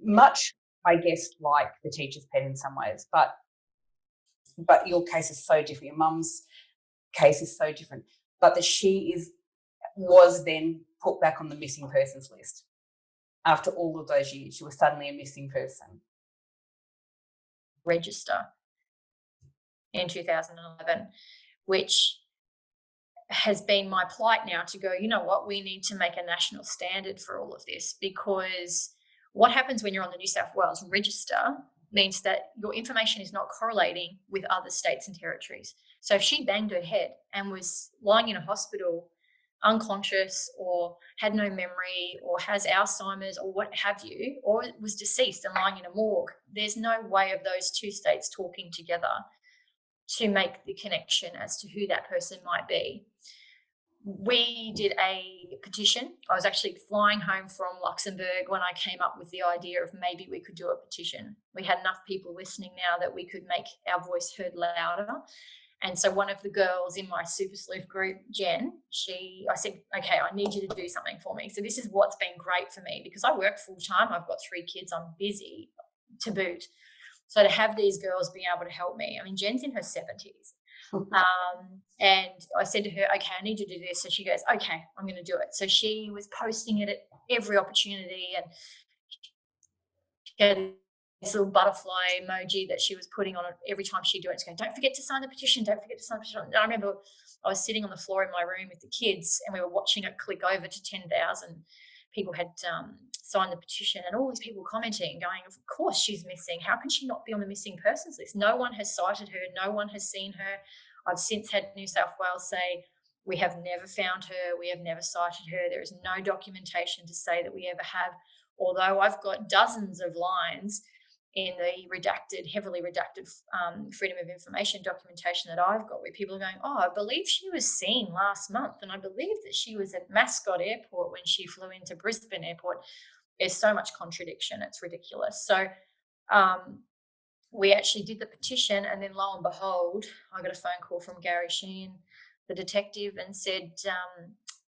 much, I guess, like the teacher's pet in some ways, but your case is so different. Your mum's case is so different, but that she was then put back on the missing persons list. After all of those years, she was suddenly a missing person. Register in 2011, which has been my plight now to go, you know what, we need to make a national standard for all of this, because what happens when you're on the New South Wales register means that your information is not correlating with other states and territories. So if she banged her head and was lying in a hospital unconscious or had no memory or has Alzheimer's or what have you, or was deceased and lying in a morgue, there's no way of those two states talking together to make the connection as to who that person might be. We did a petition. I was actually flying home from Luxembourg when I came up with the idea of maybe we could do a petition. We had enough people listening now that we could make our voice heard louder. And so one of the girls in my Super Sleuth group, Jen, I said, okay, I need you to do something for me. So this is what's been great for me because I work full time. I've got 3 kids. I'm busy to boot. So to have these girls being able to help me, I mean, Jen's in her 70s. And I said to her, okay, I need you to do this. So she goes, okay, I'm going to do it. So she was posting it at every opportunity, and she had this little butterfly emoji that she was putting on it every time she'd do it. It's going, don't forget to sign the petition. Don't forget to sign the petition. And I remember I was sitting on the floor in my room with the kids and we were watching it click over to 10,000 people had signed the petition, and all these people commenting going, of course she's missing. How can she not be on the missing persons list? No one has cited her. No one has seen her. I've since had New South Wales say, we have never found her. We have never cited her. There is no documentation to say that we ever have. Although I've got dozens of lines in the redacted, heavily redacted Freedom of Information documentation that I've got where people are going, oh, I believe she was seen last month and I believe that she was at Mascot Airport when she flew into Brisbane Airport. There's so much contradiction. It's ridiculous. So we actually did the petition, and then lo and behold, I got a phone call from Gary Sheehan, the detective, and said,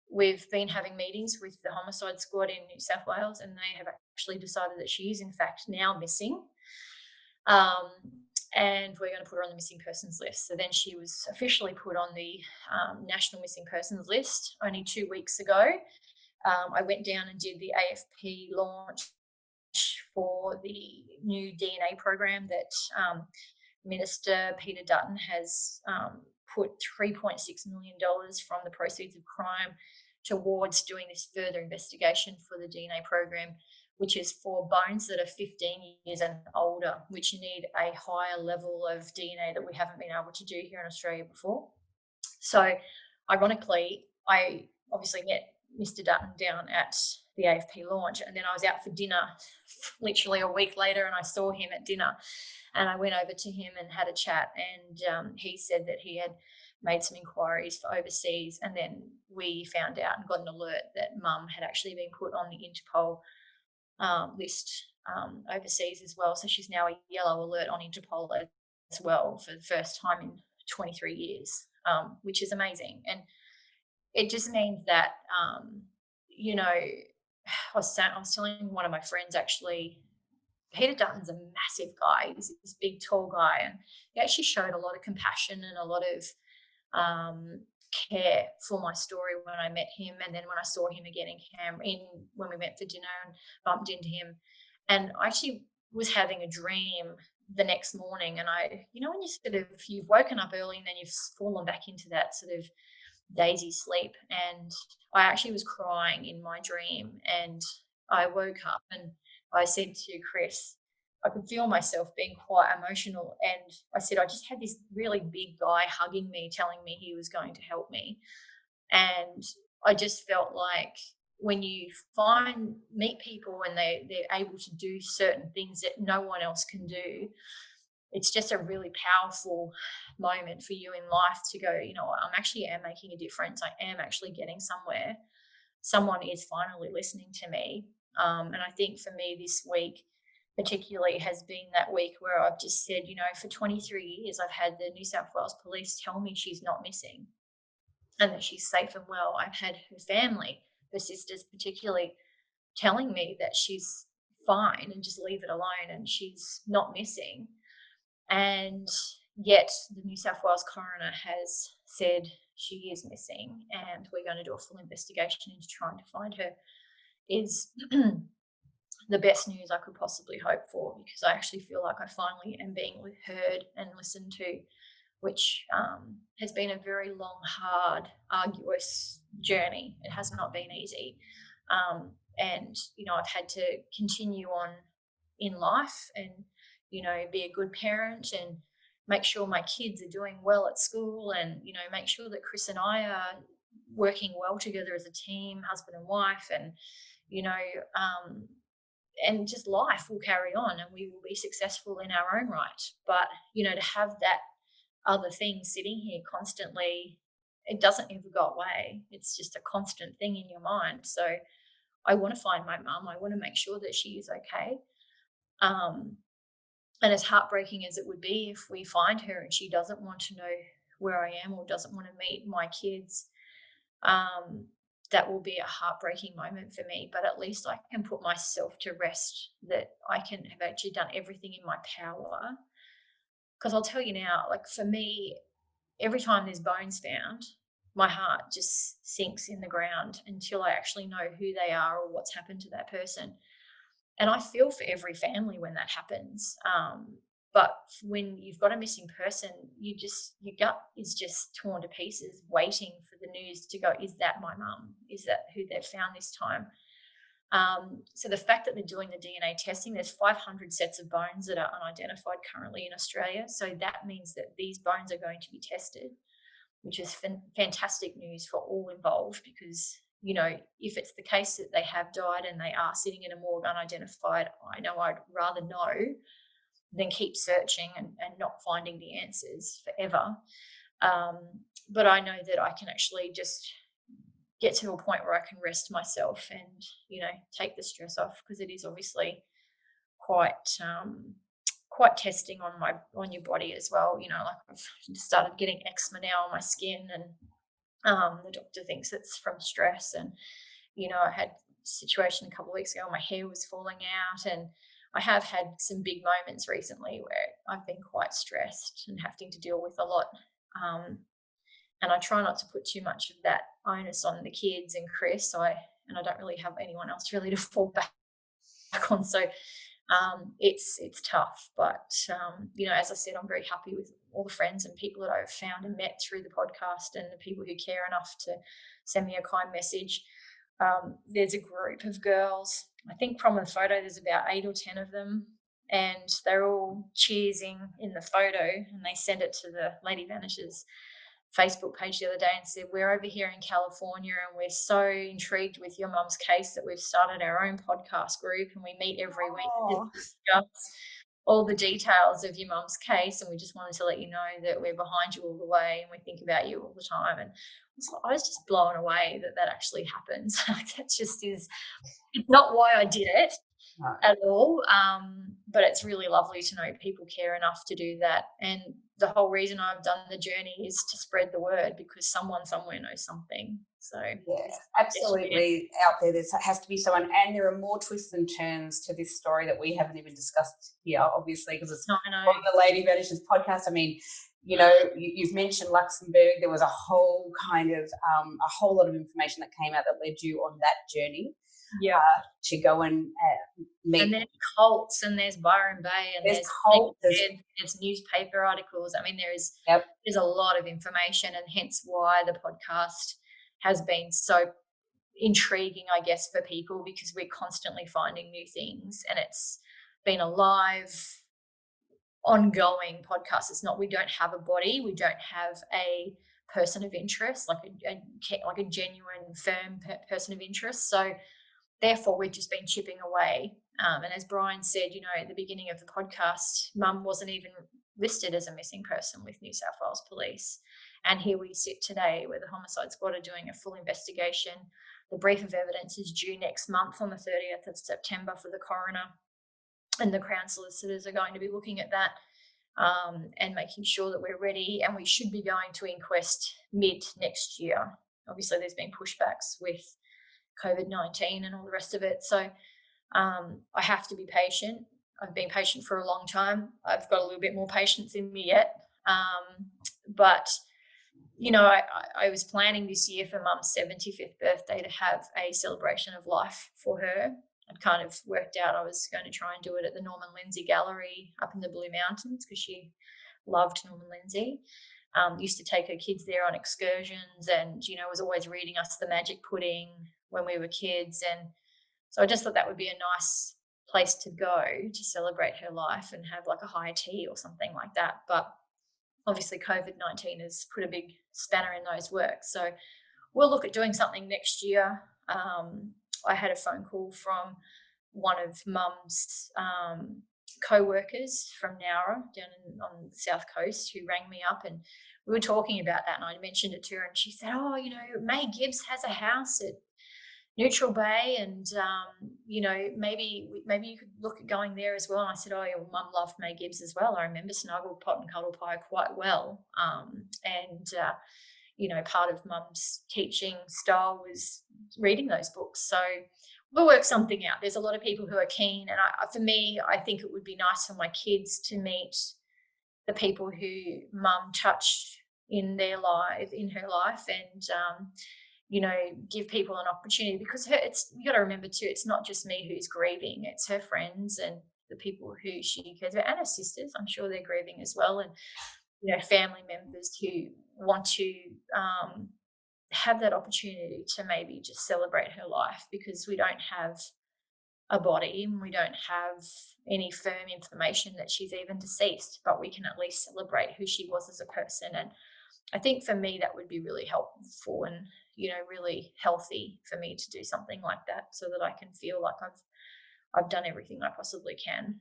we've been having meetings with the homicide squad in New South Wales, and they have actually decided that she is in fact now missing. And we're going to put her on the missing persons list. So then she was officially put on the National Missing Persons list only 2 weeks ago. I went down and did the AFP launch for the new DNA program that Minister Peter Dutton has put $3.6 million from the proceeds of crime towards doing this further investigation for the DNA program, which is for bones that are 15 years and older, which need a higher level of DNA that we haven't been able to do here in Australia before. So ironically, I obviously met Mr. Dutton down at the AFP launch, and then I was out for dinner literally a week later, and I saw him at dinner, and I went over to him and had a chat, and he said that he had made some inquiries for overseas, and then we found out and got an alert that Mum had actually been put on the Interpol list overseas as well. So she's now a yellow alert on Interpol as well for the first time in 23 years, which is amazing. And it just means that, I was telling one of my friends actually, Peter Dutton's a massive guy. He's this big, tall guy, and he actually showed a lot of compassion and a lot of care for my story when I met him, and then when I saw him again when we went for dinner and bumped into him. And I actually was having a dream the next morning, and when you've woken up early and then you've fallen back into that sort of daisy sleep, and I actually was crying in my dream, and I woke up and I said to Chris, I could feel myself being quite emotional, and I said, I just had this really big guy hugging me, telling me he was going to help me. And I just felt like when you meet people and they're able to do certain things that no one else can do, it's just a really powerful moment for you in life to go, I am making a difference. I am actually getting somewhere. Someone is finally listening to me. And I think for me this week particularly has been that week where I've just said, for 23 years, I've had the New South Wales police tell me she's not missing and that she's safe and well. I've had her family, her sisters particularly, telling me that she's fine and just leave it alone and she's not missing. And yet the New South Wales coroner has said she is missing, and we're going to do a full investigation into trying to find her. Is the best news I could possibly hope for, because I actually feel like I finally am being heard and listened to, which has been a very long, hard, arduous journey. It has not been easy. And, I've had to continue on in life and, be a good parent and make sure my kids are doing well at school, and make sure that Chris and I are working well together as a team, husband and wife, and you know um, and just life will carry on and we will be successful in our own right. But to have that other thing sitting here constantly, it doesn't ever go away. It's just a constant thing in your mind. So I want to find my mum. I want to make sure that she is okay. um, and as heartbreaking as it would be if we find her and she doesn't want to know where I am or doesn't want to meet my kids, um, that will be a heartbreaking moment for me. But at least I can put myself to rest that I can have actually done everything in my power. Because I'll tell you now, like for me, every time there's bones found, my heart just sinks in the ground until I actually know who they are or what's happened to that person. And I feel for every family when that happens. But when you've got a missing person, your gut is just torn to pieces, waiting for the news to go. Is that my mum? Is that who they've found this time? So the fact that they're doing the DNA testing, there's 500 sets of bones that are unidentified currently in Australia. So that means that these bones are going to be tested, which is fantastic news for all involved, because if it's the case that they have died and they are sitting in a morgue unidentified, I know I'd rather know than keep searching and not finding the answers forever. But I know that I can actually just get to a point where I can rest myself and take the stress off, because it is obviously quite quite testing on your body as well. Like I've started getting eczema now on my skin, and the doctor thinks it's from stress. And I had a situation a couple of weeks ago, my hair was falling out, and I have had some big moments recently where I've been quite stressed and having to deal with a lot. And I try not to put too much of that onus on the kids and Chris. And I don't really have anyone else really to fall back on. So it's tough. But as I said, I'm very happy with all the friends and people that I've found and met through the podcast, and the people who care enough to send me a kind message. There's a group of girls. I think from the photo, there's about 8 or 10 of them, and they're all cheersing in the photo, and they send it to the Lady Vanishes Facebook page the other day and said, we're over here in California and we're so intrigued with your mum's case that we've started our own podcast group, and we meet every week to discuss all the details of your mum's case, and we just wanted to let you know that we're behind you all the way and we think about you all the time. And I was just blown away that actually happens. That just is not why I did it at all. But it's really lovely to know people care enough to do that. And the whole reason I've done the journey is to spread the word, because someone somewhere knows something. So yeah, absolutely. Out there has to be someone, and there are more twists and turns to this story that we haven't even discussed here, obviously, because it's on the Lady Vanishes podcast. I mean, you've mentioned Luxembourg. There was a whole kind of a whole lot of information that came out that led you on that journey. Yeah, to go and meet. And there's cults, and there's Byron Bay, and there's cults, there's newspaper articles. I mean, there's a lot of information, and hence why the podcast has been so intriguing, I guess, for people, because we're constantly finding new things, and it's been a live, ongoing podcast. It's not, we don't have a body, we don't have a person of interest, like a genuine, firm person of interest. So therefore, we've just been chipping away. And as Brian said, at the beginning of the podcast, Mum wasn't even listed as a missing person with New South Wales Police. And here we sit today, where the Homicide Squad are doing a full investigation. The brief of evidence is due next month on the 30th of September for the coroner. And the Crown solicitors are going to be looking at that and making sure that we're ready. And we should be going to inquest mid next year. Obviously, there's been pushbacks with COVID-19 and all the rest of it. So I have to be patient. I've been patient for a long time. I've got a little bit more patience in me yet. But, I was planning this year for Mum's 75th birthday to have a celebration of life for her. I'd kind of worked out I was going to try and do it at the Norman Lindsay Gallery up in the Blue Mountains, because she loved Norman Lindsay. Used to take her kids there on excursions, and, was always reading us the Magic Pudding when we were kids. And so I just thought that would be a nice place to go to celebrate her life and have like a high tea or something like that. But obviously COVID-19 has put a big spanner in those works. So we'll look at doing something next year. I had a phone call from one of Mum's co-workers from Nowra down on the south coast who rang me up, and we were talking about that, and I mentioned it to her, and she said, oh, May Gibbs has a house at Neutral Bay, and maybe you could look at going there as well. And I said, oh, your mum loved May Gibbs as well. I remember Snuggle Pot and Cuddle Pie quite well, part of Mum's teaching style was reading those books. So we'll work something out. There's a lot of people who are keen, and for me, I think it would be nice for my kids to meet the people who Mum touched in her life, and give people an opportunity, because you got to remember too, it's not just me who's grieving, it's her friends and the people who she cares about, and her sisters. I'm sure they're grieving as well, and family members who want to have that opportunity to maybe just celebrate her life, because we don't have a body and we don't have any firm information that she's even deceased, but we can at least celebrate who she was as a person. And I think for me that would be really helpful and really healthy for me to do something like that, so that I can feel like I've done everything I possibly can.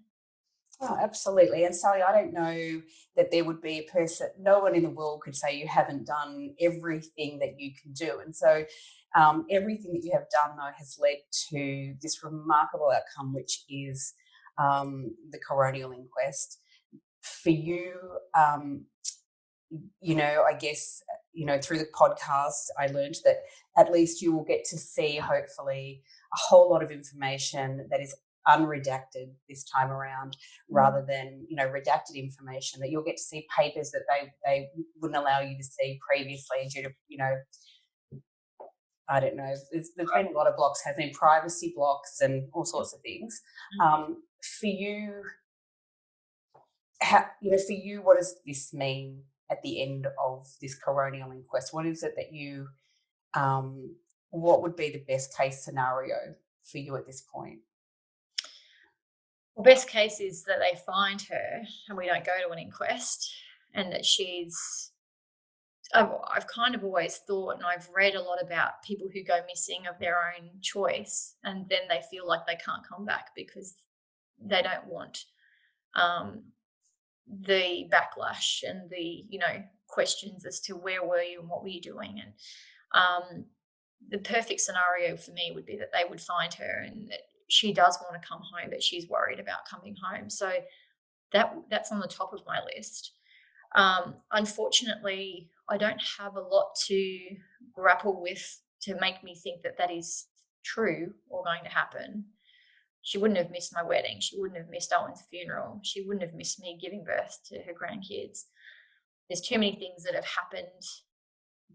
Oh, absolutely. And Sally, I don't know that there would be a person, no one in the world could say you haven't done everything that you can do. And so everything that you have done, though, has led to this remarkable outcome, which is the coronial inquest. For you, I guess, through the podcast, I learned that at least you will get to see, hopefully, a whole lot of information that is unredacted this time around, rather than redacted information, that you'll get to see papers that they wouldn't allow you to see previously due to I don't know, there's been a lot of blocks, has been privacy blocks and all sorts of things. For you, what does this mean at the end of this coronial inquest? What is it that you what would be the best case scenario for you at this point? Well, best case is that they find her and we don't go to an inquest, and that I've kind of always thought, and I've read a lot about people who go missing of their own choice, and then they feel like they can't come back because they don't want the backlash and the questions as to where were you and what were you doing. And the perfect scenario for me would be that they would find her and that she does want to come home, but she's worried about coming home. So that's on the top of my list. Unfortunately, I don't have a lot to grapple with to make me think that is true or going to happen. She wouldn't have missed my wedding. She wouldn't have missed Owen's funeral. She wouldn't have missed me giving birth to her grandkids. There's too many things that have happened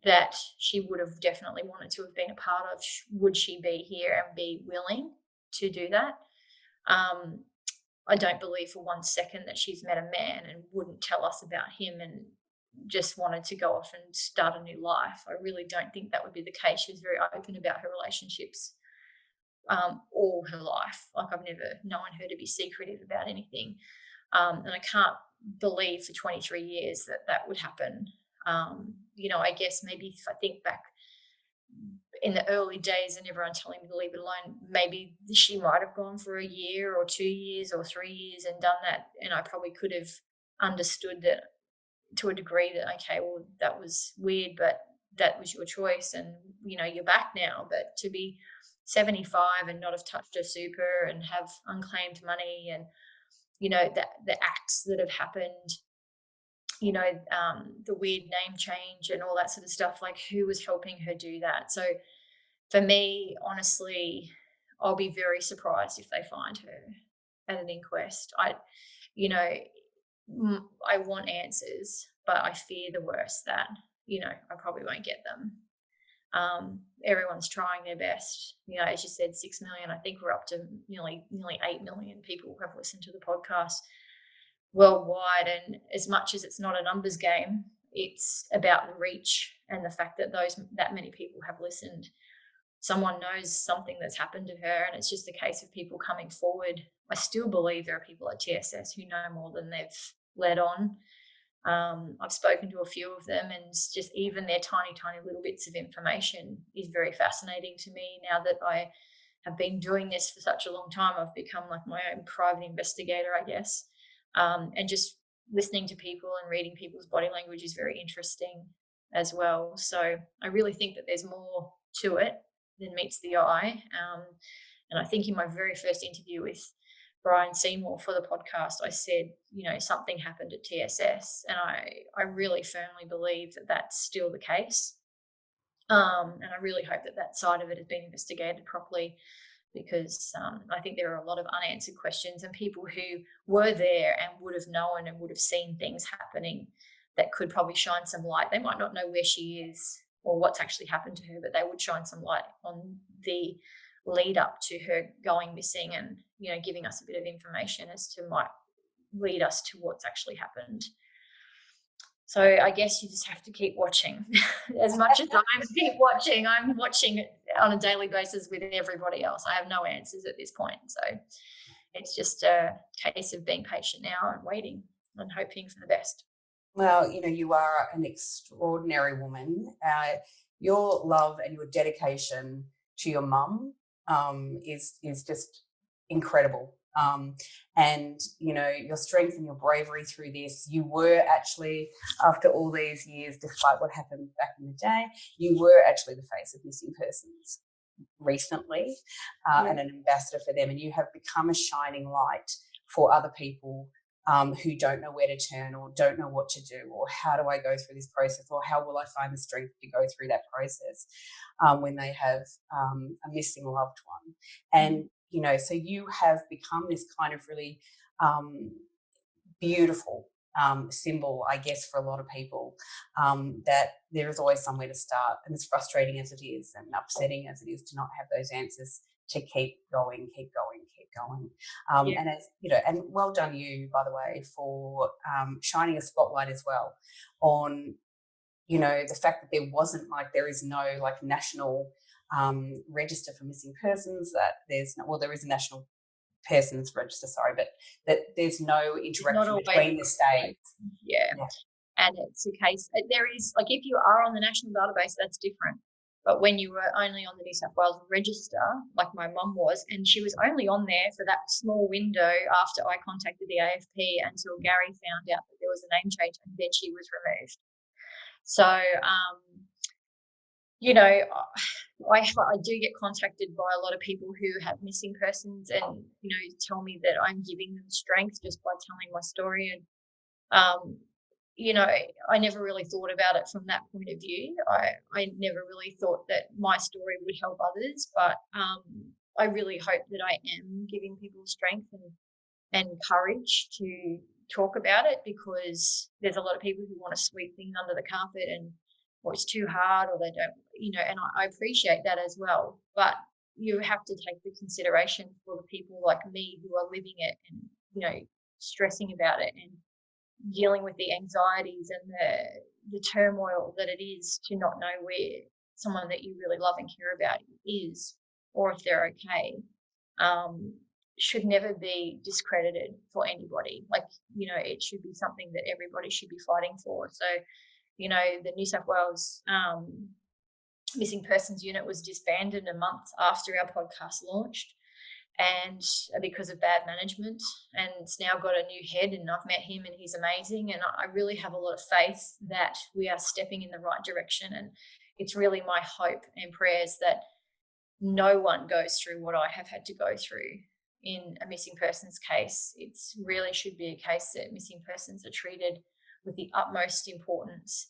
that she would have definitely wanted to have been a part of. Would she be here and be willing to do that? I don't believe for 1 second that she's met a man and wouldn't tell us about him and just wanted to go off and start a new life. I really don't think that would be the case. She was very open about her relationships all her life. Like, I've never known her to be secretive about anything. And I can't believe for 23 years that would happen. I guess maybe if I think back in the early days and everyone telling me to leave it alone, maybe she might have gone for a year or 2 years or 3 years and done that, and I probably could have understood that to a degree, that okay, well, that was weird, but that was your choice, and you're back now. But to be 75 and not have touched her super and have unclaimed money, and the acts that have happened, the weird name change and all that sort of stuff, like, who was helping her do that? So for me, honestly, I'll be very surprised if they find her at an inquest. I want answers, but I fear the worst, that I probably won't get them. Everyone's trying their best. As you said, 6 million. I think we're up to nearly 8 million people have listened to the podcast worldwide. And as much as it's not a numbers game, it's about the reach and the fact that that many people have listened. Someone knows something that's happened to her, and it's just a case of people coming forward I still believe there are people at TSS who know more than they've let on. I've spoken to a few of them, and just even their tiny, tiny little bits of information is very fascinating to me. Now that I have been doing this for such a long time, I've become like my own private investigator, I guess. And just listening to people and reading people's body language is very interesting as well. So I really think that there's more to it than meets the eye. And I think in my very first interview with Brian Seymour for the podcast, I said, something happened at TSS, and I really firmly believe that that's still the case. And I really hope that that side of it has been investigated properly, because I think there are a lot of unanswered questions, and people who were there and would have known and would have seen things happening that could probably shine some light. They might not know where she is or what's actually happened to her, but they would shine some light on the lead up to her going missing, and giving us a bit of information as to might lead us to what's actually happened. So I guess you just have to keep watching. As much as I'm watching it on a daily basis with everybody else. I have no answers at this point. So it's just a case of being patient now and waiting and hoping for the best. Well, you are an extraordinary woman. Your love and your dedication to your mum is just incredible. And your strength and your bravery through this. You were actually, after all these years, despite what happened back in the day, you were actually the face of missing persons recently, and an ambassador for them, and you have become a shining light for other people who don't know where to turn or don't know what to do, or how do I go through this process, or how will I find the strength to go through that process when they have a missing loved one. And so you have become this kind of really beautiful symbol, I guess, for a lot of people, that there is always somewhere to start. And as frustrating as it is and upsetting as it is to not have those answers, to keep going. And as and well done you, by the way, for shining a spotlight as well on the fact that there is no national register for missing persons, that there is a national persons register, sorry, but that there's no interaction between the states. Yeah. And it's a case, there is, if you are on the national database, that's different. But when you were only on the New South Wales register, like my mum was, and she was only on there for that small window after I contacted the AFP until Gary found out that there was a name change, and then she was removed. So, I do get contacted by a lot of people who have missing persons, and tell me that I'm giving them strength just by telling my story. And I never really thought about it from that point of view. I never really thought that my story would help others, but I really hope that I am giving people strength and courage to talk about it, because there's a lot of people who want to sweep things under the carpet, and or it's too hard, or they don't, and I appreciate that as well. But you have to take the consideration for the people like me who are living it and, stressing about it and dealing with the anxieties and the turmoil that it is to not know where someone that you really love and care about is, or if they're okay, should never be discredited for anybody. It should be something that everybody should be fighting for. So, the New South Wales Missing Persons Unit was disbanded a month after our podcast launched, and because of bad management, and it's now got a new head, and I've met him and he's amazing, and I really have a lot of faith that we are stepping in the right direction. And it's really my hope and prayers that no one goes through what I have had to go through in a missing persons case. It really should be a case that missing persons are treated with the utmost importance,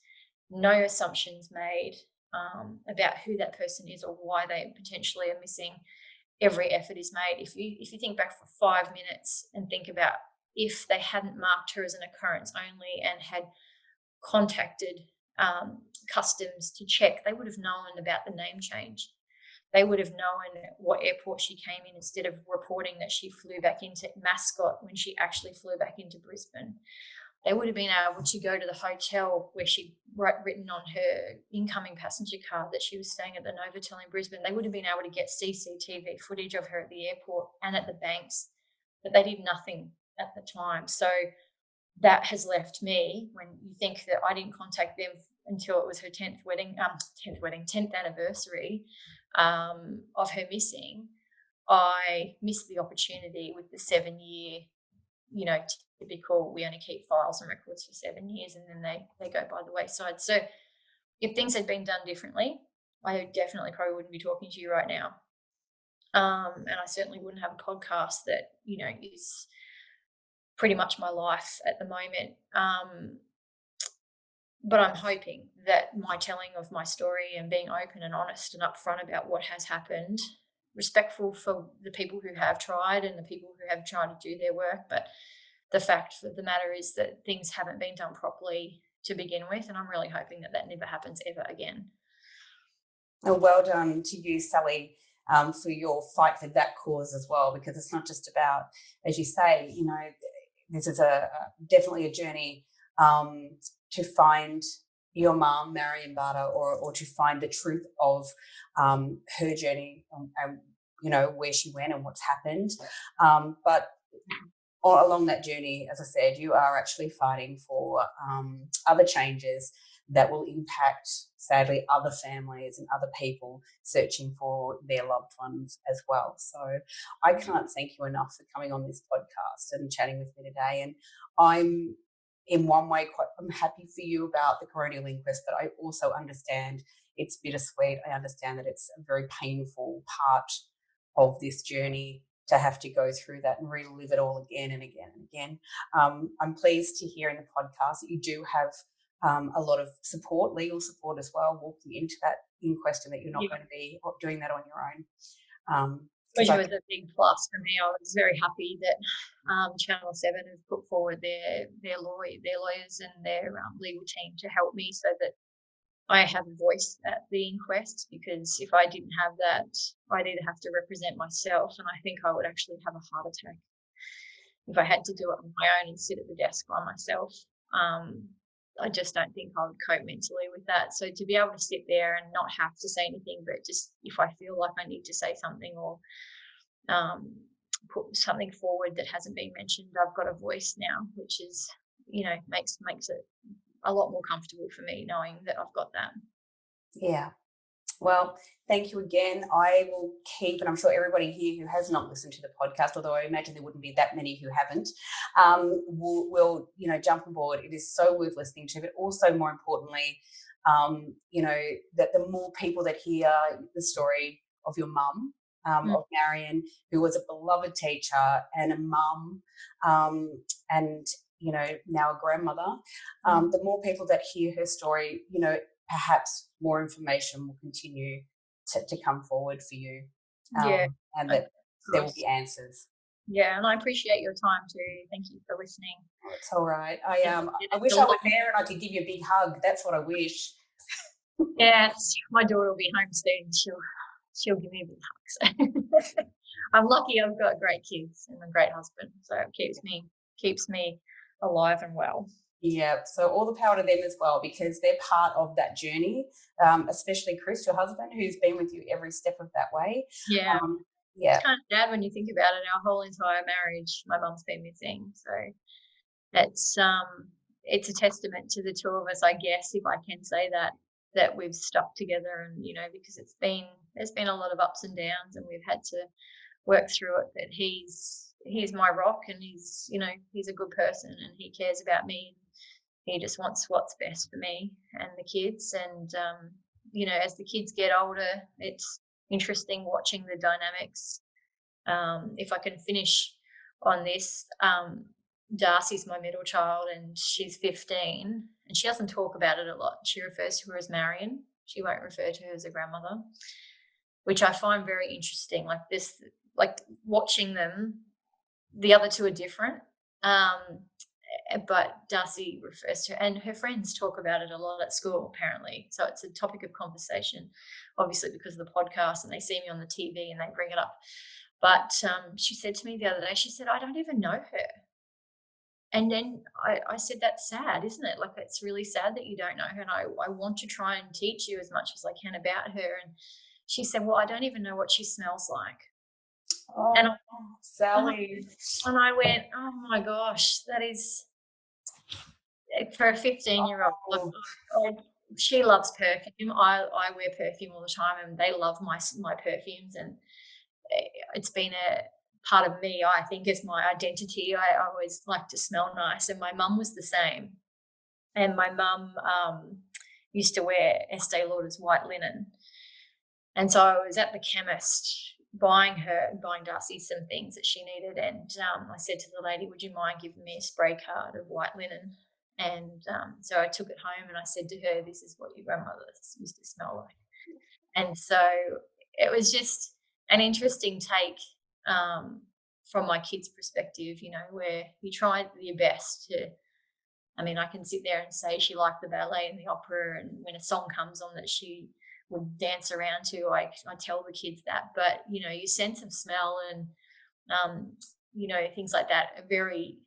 no assumptions made about who that person is or why they potentially are missing. Every effort is made. If you think back for 5 minutes and think about if they hadn't marked her as an occurrence only and had contacted customs to check, they would have known about the name change. They would have known what airport she came in, instead of reporting that she flew back into Mascot when she actually flew back into Brisbane. They would have been able to go to the hotel where she written on her incoming passenger card that she was staying at the Novotel in Brisbane. They would have been able to get CCTV footage of her at the airport and at the banks but they did nothing at the time. So that has left me, when you think that I didn't contact them until it was her 10th anniversary of her missing. I missed the opportunity with the 7-year, typical, we only keep files and records for 7 years and then they go by the wayside. So if things had been done differently, I definitely probably wouldn't be talking to you right now. And I certainly wouldn't have a podcast that, is pretty much my life at the moment. But I'm hoping that my telling of my story and being open and honest and upfront about what has happened, respectful for the people who have tried and the people who have tried to do their work, but the fact of the matter is that things haven't been done properly to begin with, and I'm really hoping that that never happens ever again. Well done to you, Sally, for your fight for that cause as well, because it's not just about, as you say, this is definitely a journey to find your mum, Marion Barter, or to find the truth of her journey and where she went and what's happened. But along that journey, as I said, you are actually fighting for other changes that will impact, sadly, other families and other people searching for their loved ones as well. So I can't thank you enough for coming on this podcast and chatting with me today. And I'm, in one way, I'm happy for you about the coronial inquest, but I also understand it's bittersweet. I understand that it's a very painful part of this journey to have to go through that and relive it all again and again and again. I'm pleased to hear in the podcast that you do have a lot of support, legal support as well, walking into that inquest, and that you're not going to be doing that on your own. Which was a big plus for me. I was very happy that Channel 7 has put forward their lawyers and their legal team to help me, so that I have a voice at the inquest, because if I didn't have that, I'd either have to represent myself, and I think I would actually have a heart attack if I had to do it on my own and sit at the desk by myself. I just don't think I would cope mentally with that. So to be able to sit there and not have to say anything, but just if I feel like I need to say something or put something forward that hasn't been mentioned, I've got a voice now, which is, makes it a lot more comfortable for me knowing that I've got that. Yeah. Well, thank you again. I will keep, and I'm sure everybody here who has not listened to the podcast, although I imagine there wouldn't be that many who haven't, will jump on board. It is so worth listening to, but also more importantly, that the more people that hear the story of your mum, of Marion, who was a beloved teacher and a mum, and now a grandmother, the more people that hear her story, perhaps more information will continue to come forward for you, and that there will be answers. Yeah, and I appreciate your time too. Thank you for listening. Oh, it's all right. I wish I was there and I could give you a big hug. That's what I wish. Yeah, my daughter will be home soon. She'll give me a big hug. So I'm lucky I've got great kids and a great husband, so it keeps me alive and well. Yeah, so all the power to them as well, because they're part of that journey, especially Chris, your husband, who's been with you every step of that way. Yeah. It's kind of sad when you think about it. Our whole entire marriage, my mum's been missing. So it's a testament to the two of us, I guess, if I can say that we've stuck together, and because there's been a lot of ups and downs, and we've had to work through it. But he's my rock, and he's a good person, and he cares about me. He just wants what's best for me and the kids. And as the kids get older, it's interesting watching the dynamics. If I can finish on this, Darcy's my middle child, and she's 15, and she doesn't talk about it a lot. She refers to her as Marion. She won't refer to her as a grandmother, which I find very interesting. Like watching them, the other two are different. But Darcy refers to her, and her friends talk about it a lot at school, apparently. So it's a topic of conversation, obviously because of the podcast, and they see me on the TV and they bring it up. But she said to me the other day, she said, I don't even know her. And then I said, that's sad, isn't it? Like, it's really sad that you don't know her, and I want to try and teach you as much as I can about her. And she said, well, I don't even know what she smells like. Oh, And Sally. and I went, oh my gosh, that is for a 15-year-old. She loves perfume. I wear perfume all the time, and they love my perfumes, and it's been a part of me, I think, as my identity. I always like to smell nice, and my mum was the same. And my mum used to wear Estee Lauder's white linen. And so I was at the chemist buying Darcy some things that she needed. And I said to the lady, would you mind giving me a spray card of white linen? And so I took it home and I said to her, this is what your grandmother used to smell like. And so it was just an interesting take from my kids' perspective, where you try your best to, I can sit there and say she liked the ballet and the opera, and when a song comes on that she would dance around to, I tell the kids that. But, your sense of smell and, things like that are very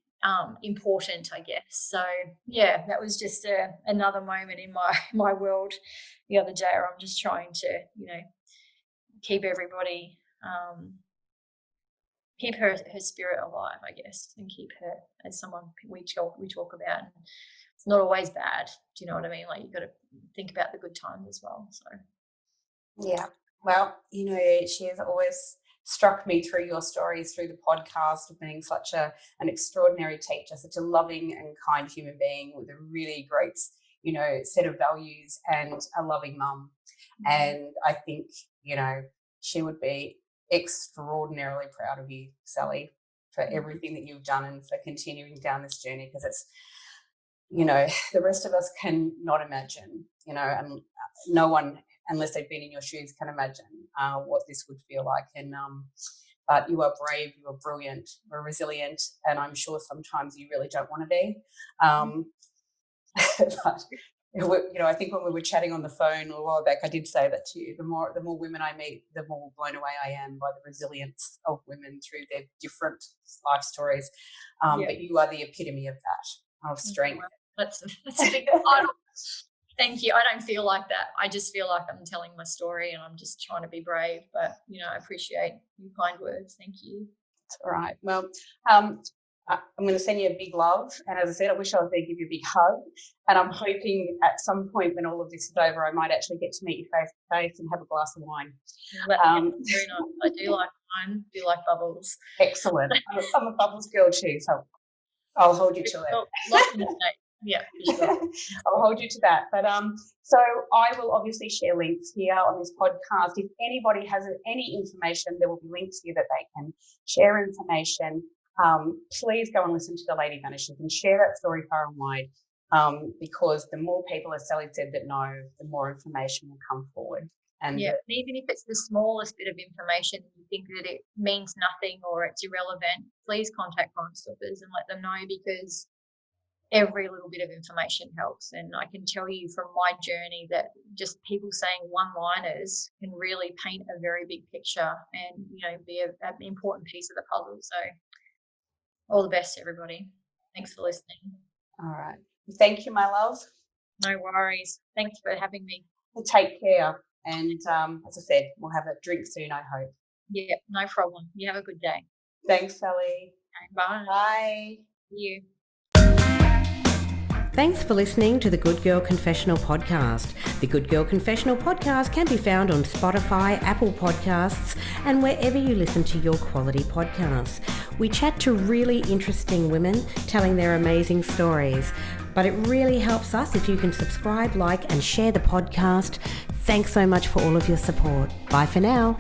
important, I guess. So, yeah, that was just another moment in my world the other day, where I'm just trying to, keep everybody, keep her spirit alive, I guess, and keep her as someone we talk about. And it's not always bad. Do you know what I mean? Like, you've got to think about the good times as well. So, yeah. Well, she has always struck me through your stories, through the podcast, of being such an extraordinary teacher, such a loving and kind human being with a really great, set of values, and a loving mum. And I think, she would be extraordinarily proud of you, Sally, for everything that you've done and for continuing down this journey, because it's, the rest of us can not imagine, and no one, unless they've been in your shoes, can imagine what this would feel like. And but you are brave, you are brilliant, you're resilient, and I'm sure sometimes you really don't want to be. But I think when we were chatting on the phone a while back, I did say that to you. The more women I meet, the more blown away I am by the resilience of women through their different life stories. But you are the epitome of that, of strength. That's a big title. Thank you. I don't feel like that. I just feel like I'm telling my story and I'm just trying to be brave. But, I appreciate your kind words. Thank you. That's all right. Well, I'm going to send you a big love. And as I said, I wish I was there to give you a big hug. And I'm hoping at some point when all of this is over, I might actually get to meet you face to face and have a glass of wine. Very nice. I do like wine. I do like bubbles. Excellent. I'm a bubbles girl too, so I'll hold you to it. Yeah, for sure. I'll hold you to that. But so I will obviously share links here on this podcast. If anybody has any information, there will be links here that they can share information. Please go and listen to the Lady Vanishes and share that story far and wide, because the more people, as Sally said, that know, the more information will come forward. And even if it's the smallest bit of information, you think that it means nothing or it's irrelevant, please contact Crime Stoppers and let them know, because every little bit of information helps. And I can tell you from my journey that just people saying one-liners can really paint a very big picture and, be an important piece of the puzzle. So all the best, everybody. Thanks for listening. All right. Thank you, my love. No worries. Thanks for having me. Take care. And as I said, we'll have a drink soon, I hope. Yeah, no problem. You have a good day. Thanks, Sally. Okay, bye. Bye. See you. Thanks for listening to the Good Girl Confessional podcast. The Good Girl Confessional podcast can be found on Spotify, Apple Podcasts, and wherever you listen to your quality podcasts. We chat to really interesting women telling their amazing stories, but it really helps us if you can subscribe, like, and share the podcast. Thanks so much for all of your support. Bye for now.